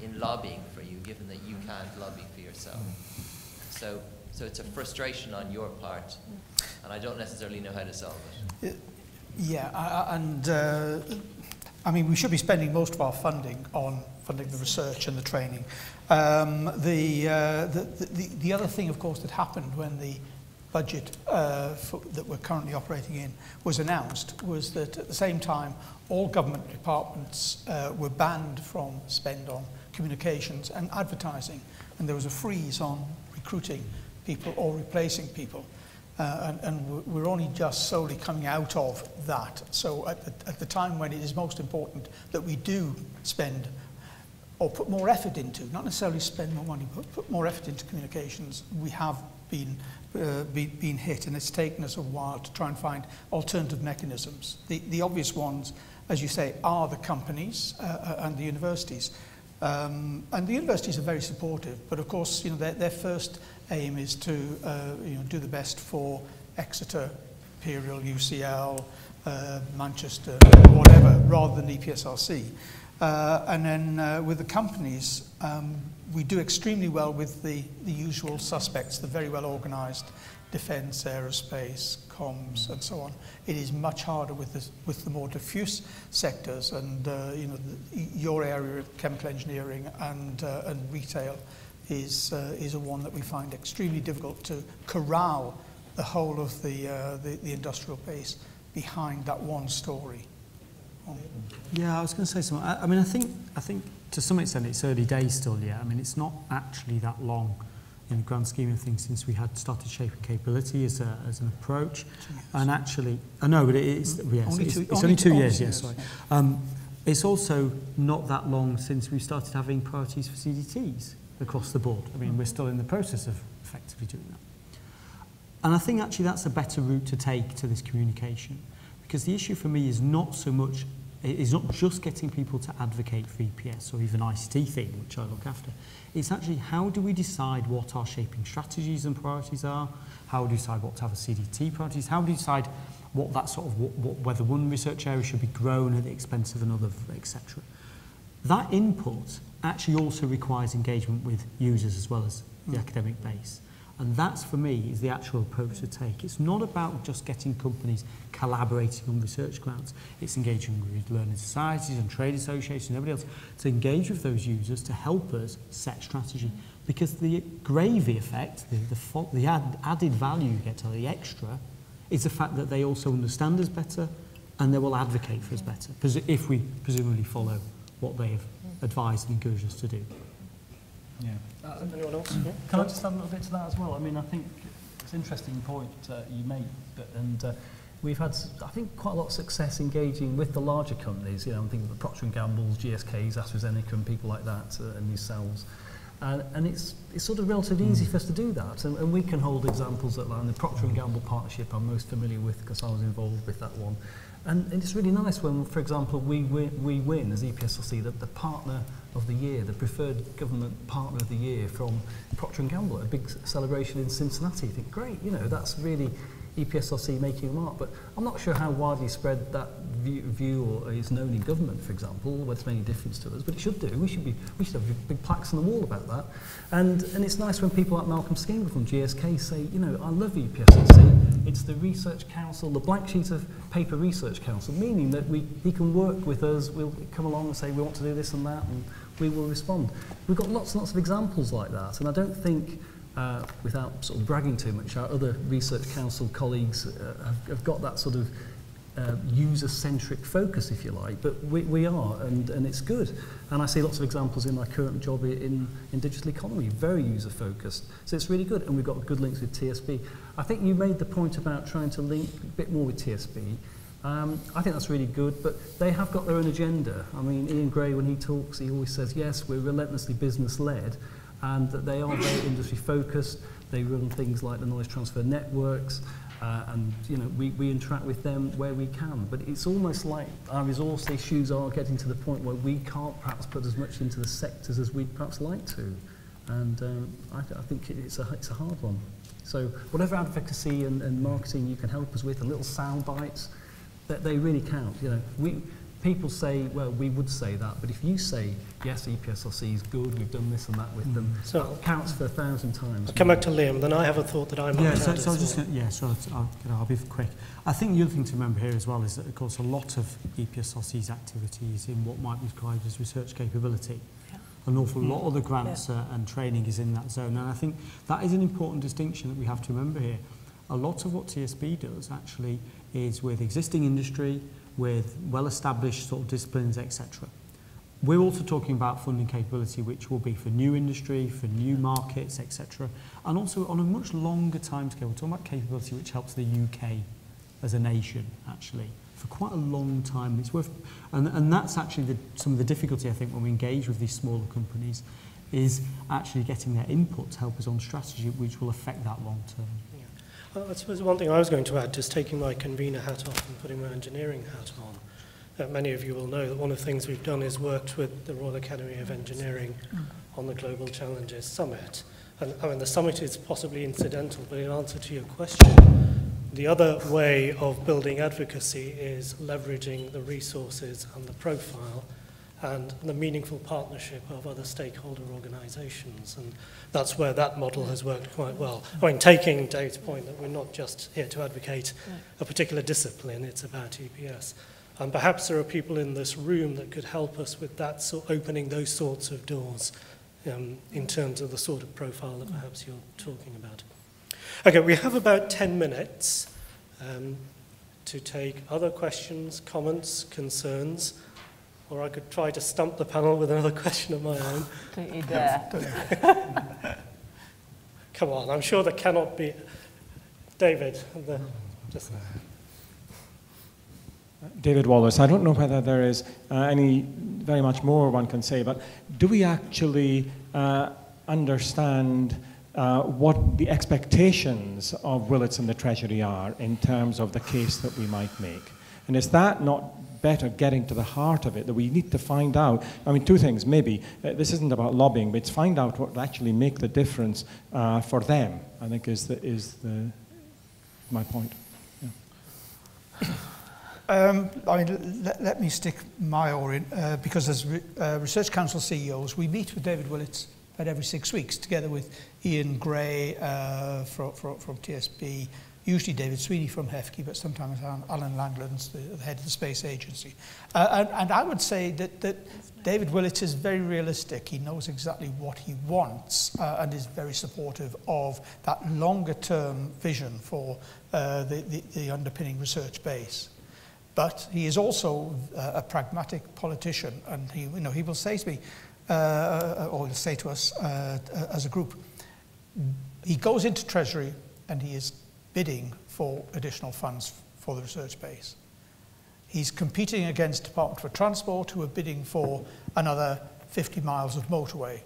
in lobbying for you, given that you can't lobby for yourself. So it's a frustration on your part, and I don't necessarily know how to solve it. Yeah, I mean, we should be spending most of our funding on funding the research and the training. The other thing, of course, that happened when the budget that we're currently operating in was announced was that at the same time all government departments were banned from spend on communications and advertising, and there was a freeze on recruiting people or replacing people. And we're only just solely coming out of that. So at the time when it is most important that we do spend or put more effort into, not necessarily spend more money, but put more effort into communications, we have been hit, and it's taken us a while to try and find alternative mechanisms. The obvious ones, as you say, are the companies and the universities. And the universities are very supportive, but of course, their first aim is to do the best for Exeter, Imperial, UCL, Manchester, whatever, rather than EPSRC. And then with the companies, we do extremely well with the usual suspects, the very well organised defence, aerospace, comms, and so on. It is much harder with the more diffuse sectors, and your area of chemical engineering and retail is a one that we find extremely difficult to corral the whole of the industrial base behind that one story. Yeah, I was going to say something. I mean, I think to some extent it's early days still. Yeah, I mean, it's not actually that long in the grand scheme of things since we had started shaping capability as an approach. And actually, I know, but it's only 2 years. Yes, sorry. It's also not that long since we started having priorities for CDTs across the board. I mean, we're still in the process of effectively doing that. And I think actually that's a better route to take to this communication, because the issue for me is not so much, it's not just getting people to advocate for EPS or even ICT thing, which I look after. It's actually how do we decide what our shaping strategies and priorities are? How do we decide what to have as CDT priorities? How do we decide what that sort of, whether one research area should be grown at the expense of another, etc. That input actually also requires engagement with users as well as the academic base. And that's, for me, is the actual approach to take. It's not about just getting companies collaborating on research grants. It's engaging with learning societies and trade associations and everybody else to engage with those users to help us set strategy. Because the gravy effect, the added value you get, the extra, is the fact that they also understand us better and they will advocate for us better, if we presumably follow what they have advised and encouraged us to do. Yeah. Anyone else? Can I just add a little bit to that as well? I mean, I think it's an interesting point you made, and we've had, I think, quite a lot of success engaging with the larger companies. I'm thinking of Procter & Gamble's, GSK's, AstraZeneca, and people like that, and these cells. And it's sort of relatively easy for us to do that, and we can hold examples that line. The Procter & Gamble partnership I'm most familiar with because I was involved with that one. And it's really nice when, for example, we win as EPSRC the partner of the year, the preferred government partner of the year from Procter & Gamble, a big celebration in Cincinnati. You think, great, that's really EPSRC making a mark. But I'm not sure how widely spread that view or is known in government, for example, whether it's made any difference to us, but it should do. We should have big plaques on the wall about that. And it's nice when people like Malcolm Skinner from GSK say, you know, I love EPSRC. It's the research council, the blank sheet of paper research council, meaning that he can work with us. We'll come along and say we want to do this and that, and we will respond. We've got lots and lots of examples like that, and I don't think, without sort of bragging too much, our other research council colleagues have got that sort of user-centric focus, if you like, but we are, and it's good. And I see lots of examples in my current job in digital economy, very user-focused. So it's really good, and we've got good links with TSB. I think you made the point about trying to link a bit more with TSB. I think that's really good, but they have got their own agenda. I mean, Ian Gray, when he talks, he always says, yes, we're relentlessly business-led, and that they are very industry-focused. They run things like the knowledge transfer networks, and you know, we interact with them where we can. But it's almost like our resource issues are getting to the point where we can't perhaps put as much into the sectors as we'd perhaps like to. And I think it's a hard one. So whatever advocacy and marketing you can help us with, and little sound bites, that they really count. You know, people say, well, we would say that, but if you say, yes, EPSRC is good, we've done this and that with them, so that counts for 1,000 times. I'll come back to Liam, then I have a thought that I might add as well. I'll be quick. I think the other thing to remember here as well is that, of course, a lot of EPSRC's activities in what might be described as research capability. An awful lot of the grants and training is in that zone, and I think that is an important distinction that we have to remember here. A lot of what TSB does actually is with existing industry, with well-established sort of disciplines, etc. We're also talking about funding capability, which will be for new industry, for new markets, etc. And also on a much longer timescale, we're talking about capability which helps the UK as a nation, actually, for quite a long time. It's worth, and that's actually some of the difficulty, I think, when we engage with these smaller companies, is actually getting their input to help us on strategy, which will affect that long term. Well, I suppose one thing I was going to add, just taking my convener hat off and putting my engineering hat on. Many of you will know that one of the things we've done is worked with the Royal Academy of Engineering on the Global Challenges Summit. And I mean, the summit is possibly incidental, but in answer to your question, the other way of building advocacy is leveraging the resources and the profile and the meaningful partnership of other stakeholder organisations. And that's where that model has worked quite well. I mean, taking Dave's point that we're not just here to advocate a particular discipline, it's about EPS. And perhaps there are people in this room that could help us with that, opening those sorts of doors in terms of the sort of profile that perhaps you're talking about. Okay, we have about 10 minutes to take other questions, comments, concerns. Or I could try to stump the panel with another question of my own. Don't you dare. Come on, I'm sure there cannot be. David, David Wallace. I don't know whether there is any very much more one can say, but do we actually understand what the expectations of Willits and the Treasury are in terms of the case that we might make? And is that not better getting to the heart of it, that we need to find out, I mean, two things, maybe, this isn't about lobbying, but it's find out what will actually make the difference for them, I think is my point. Yeah. I mean, let me stick my oar in, because as Research Council CEOs, we meet with David Willits about every 6 weeks, together with Ian Gray from TSB, usually David Sweeney from HEFCE, but sometimes Alan Langlands, the head of the Space Agency. And I would say that David Willits is very realistic. He knows exactly what he wants and is very supportive of that longer-term vision for the underpinning research base. But he is also a pragmatic politician, and he will say to me, or he'll say to us as a group, he goes into Treasury and he is bidding for additional funds for the research base. He's competing against Department for Transport, who are bidding for another 50 miles of motorway.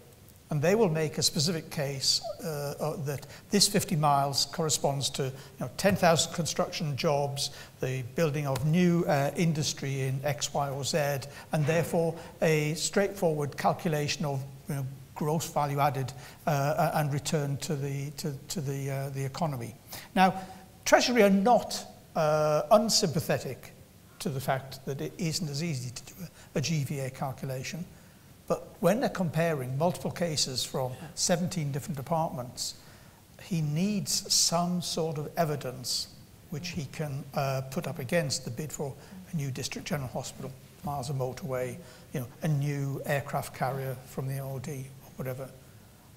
And they will make a specific case that this 50 miles corresponds to 10,000 construction jobs, the building of new industry in X, Y, or Z, and therefore a straightforward calculation of gross value added and return to the economy. Now, Treasury are not unsympathetic to the fact that it isn't as easy to do a GVA calculation. But when they're comparing multiple cases from 17 different departments, he needs some sort of evidence which he can put up against the bid for a new district general hospital, miles of motorway, you know, a new aircraft carrier from the MOD or whatever.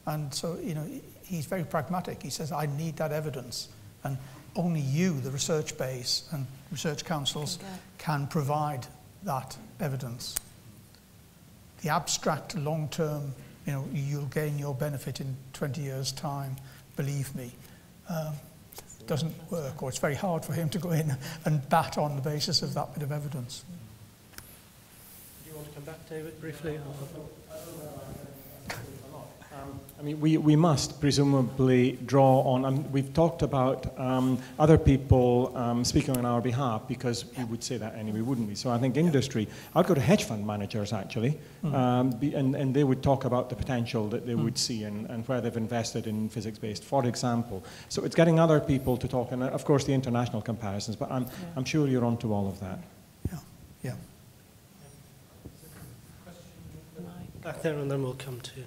And so, you know, he's very pragmatic. He says, I need that evidence. And only you, the research base and research councils, can provide that evidence. The abstract long-term, you know, you'll gain your benefit in 20 years' time, believe me, doesn't work, or it's very hard for him to go in and bat on the basis of that bit of evidence. Do you want to come back, David, briefly? I mean, we must presumably draw on, we've talked about other people speaking on our behalf, because we would say that anyway, wouldn't we? So I think industry, I'd go to hedge fund managers actually, and they would talk about the potential that they would see and where they've invested in physics-based, for example. So it's getting other people to talk, and of course the international comparisons, but I'm sure you're onto all of that. Yeah. Back there, and then we'll come to you.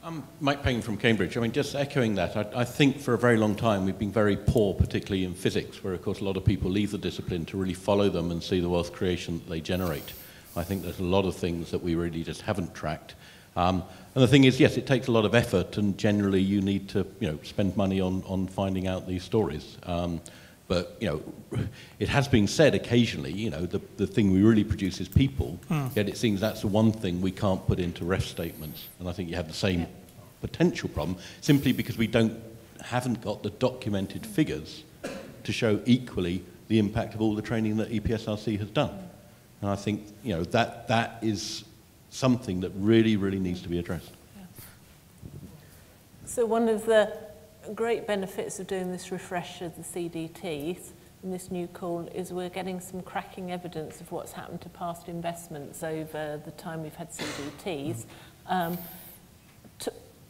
I'm Mike Payne from Cambridge. I mean, just echoing that, I think for a very long time we've been very poor, particularly in physics, where of course a lot of people leave the discipline to really follow them and see the wealth creation that they generate. I think there's a lot of things that we really just haven't tracked. And the thing is, yes, it takes a lot of effort, and generally you need to, you know, spend money on finding out these stories. But, you know, it has been said occasionally, you know, the thing we really produce is people, yet it seems that's the one thing we can't put into ref statements. And I think you have the same potential problem, simply because we haven't got the documented figures to show equally the impact of all the training that EPSRC has done. And I think, you know, that is something that really, really needs to be addressed. So one of the great benefits of doing this refresh of the CDTs in this new call is we're getting some cracking evidence of what's happened to past investments over the time we've had CDTs.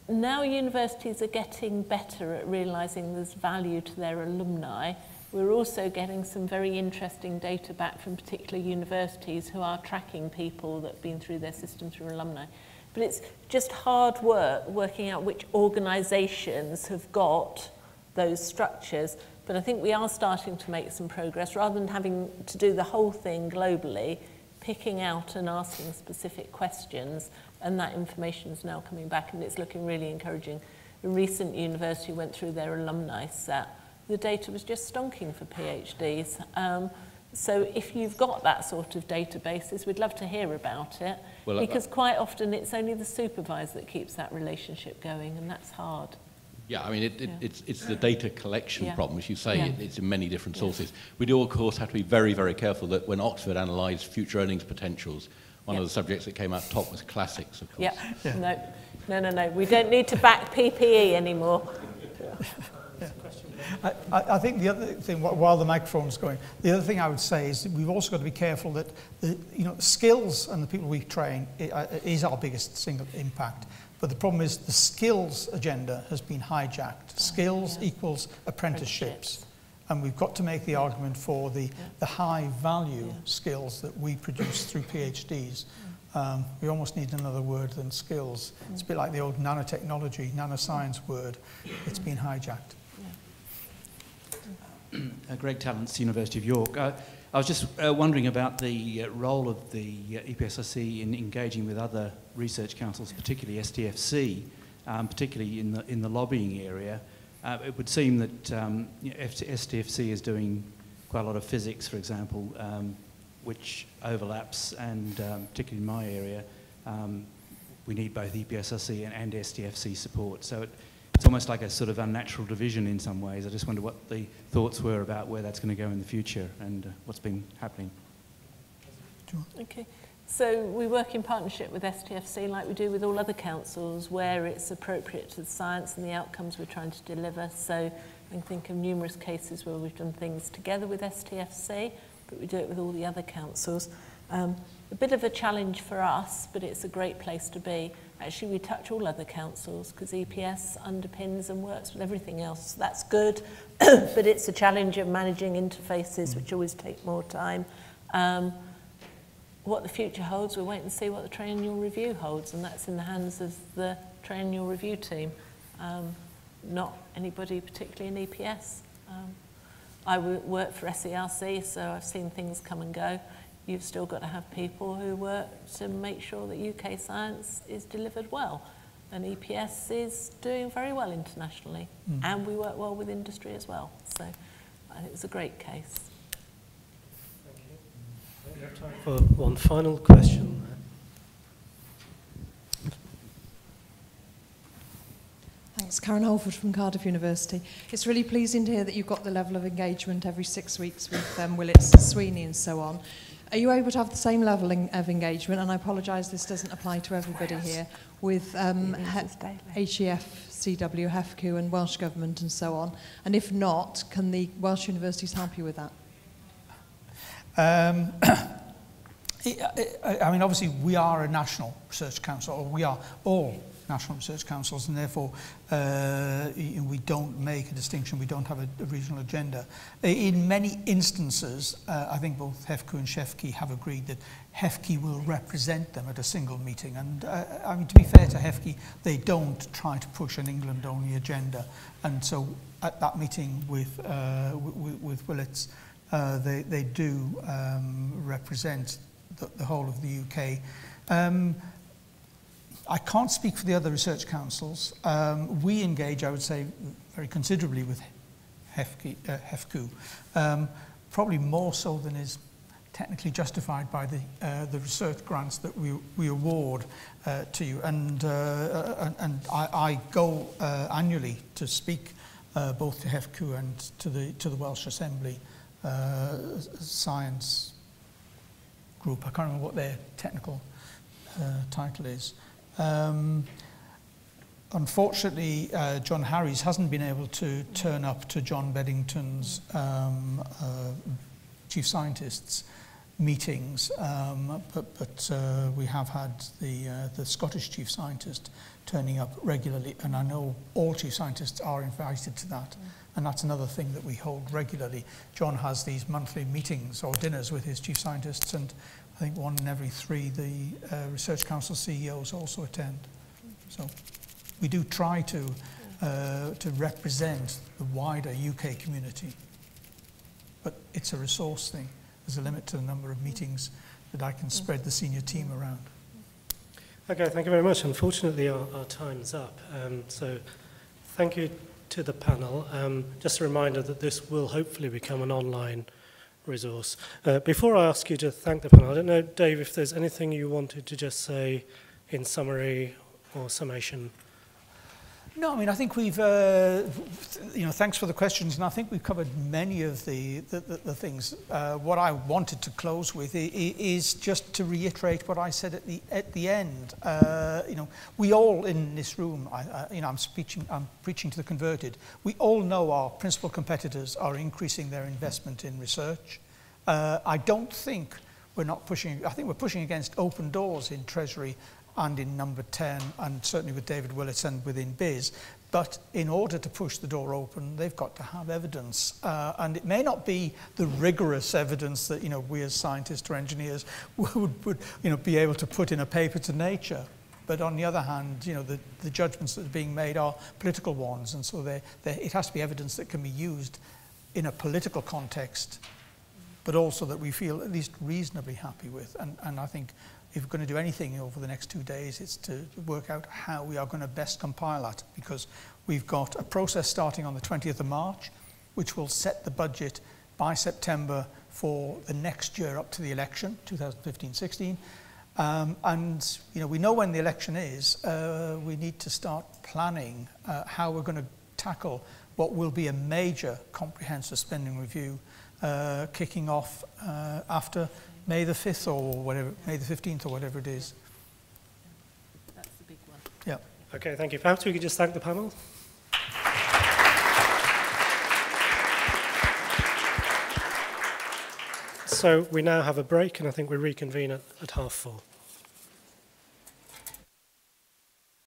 Now universities are getting better at realising there's value to their alumni. We're also getting some very interesting data back from particular universities who are tracking people that have been through their system through alumni. But it's just hard work working out which organisations have got those structures. But I think we are starting to make some progress. Rather than having to do the whole thing globally, picking out and asking specific questions, and that information is now coming back, and it's looking really encouraging. A recent university went through their alumni set. The data was just stonking for PhDs. So if you've got that sort of databases, we'd love to hear about it, because quite often it's only the supervisor that keeps that relationship going, and that's hard. Yeah, I mean, it's the data collection problem, as you say, it's in many different sources. We do, of course, have to be very, very careful that when Oxford analysed future earnings potentials, one of the subjects that came out top was classics, of course. No, we don't need to back PPE anymore. I think the other thing, while the microphone's going, the other thing I would say is that we've also got to be careful that the skills and the people we train is our biggest single impact. But the problem is the skills agenda has been hijacked. Skills equals apprenticeships. And we've got to make the argument for the high value skills that we produce through PhDs. We almost need another word than skills. It's a bit like the old nanotechnology, nanoscience word. It's been hijacked. Greg Tallants, University of York. I was just wondering about the role of the EPSRC in engaging with other research councils, particularly STFC, particularly in the lobbying area. It would seem that STFC is doing quite a lot of physics, for example, which overlaps, and particularly in my area, we need both EPSRC and STFC support. So it's almost like a sort of unnatural division in some ways. I just wonder what the thoughts were about where that's going to go in the future and what's been happening. Okay, so we work in partnership with STFC like we do with all other councils where it's appropriate to the science and the outcomes we're trying to deliver. So I can think of numerous cases where we've done things together with STFC, but we do it with all the other councils. A bit of a challenge for us, but it's a great place to be. actually we touch all other councils because EPS underpins and works with everything else. That's good, but it's a challenge of managing interfaces, which always take more time. What the future holds, we'll wait and see what the triennial review holds, and that's in the hands of the triennial review team, not anybody particularly in EPS. I work for SERC, so I've seen things come and go. You've still got to have people who work to make sure that UK science is delivered well. And EPS is doing very well internationally. And we work well with industry as well. So I think it's a great case. Thank you. We have time for one final question. Thanks, Karen Holford from Cardiff University. It's really pleasing to hear that you've got the level of engagement every 6 weeks with Willits, Sweeney and so on. Are you able to have the same level of engagement, and I apologise this doesn't apply to everybody here, with HEF, CW, HEFQ and Welsh Government and so on? And if not, can the Welsh universities help you with that? I mean, obviously, we are a national research council, or we are all national research councils, and therefore we don't make a distinction, we don't have a regional agenda. In many instances, I think both HEFQ and SHEFQ have agreed that HEFQ will represent them at a single meeting, and I mean, to be fair to HEFQ, they don't try to push an England-only agenda, and so at that meeting with Willits, they do represent the whole of the UK. I can't speak for the other research councils. We engage, I would say, very considerably with HEFQ, probably more so than is technically justified by the research grants that we award to you. And I go annually to speak both to HEFQ and to the Welsh Assembly Science Group. I can't remember what their technical title is. Unfortunately, John Harries hasn't been able to turn up to John Beddington's chief scientists meetings, but we have had the Scottish chief scientist turning up regularly, and I know all chief scientists are invited to that, and that's another thing that we hold regularly. John has these monthly meetings or dinners with his chief scientists, and I think 1 in every 3 the Research Council CEOs also attend. So we do try to represent the wider UK community, but it's a resource thing. There's a limit to the number of meetings that I can spread the senior team around. Okay, thank you very much. Unfortunately, our time's up. So thank you to the panel. Just a reminder that this will hopefully become an online resource. Before I ask you to thank the panel, I don't know, Dave, if there's anything you wanted to just say in summary or summation. No, I mean, I think we've, thanks for the questions, and I think we've covered many of the things. What I wanted to close with is just to reiterate what I said at the end. We all in this room, I'm preaching to the converted. We all know our principal competitors are increasing their investment in research. I don't think we're not pushing. I think we're pushing against open doors in Treasury and in number 10, and certainly with David Willits and within BIS. But in order to push the door open, they've got to have evidence. And it may not be the rigorous evidence that we as scientists or engineers would be able to put in a paper to Nature. But on the other hand, the judgments that are being made are political ones. And so it has to be evidence that can be used in a political context, but also that we feel at least reasonably happy with. And I think if we're going to do anything over the next 2 days, it's to work out how we are going to best compile that, because we've got a process starting on the 20th of March, which will set the budget by September for the next year up to the election, 2015-16. And we know when the election is. We need to start planning how we're going to tackle what will be a major comprehensive spending review kicking off after May the 5th or whatever, May the 15th or whatever it is. That's the big one. Yeah. Okay, thank you. Perhaps we could just thank the panel. So we now have a break, and I think we reconvene at 4:30.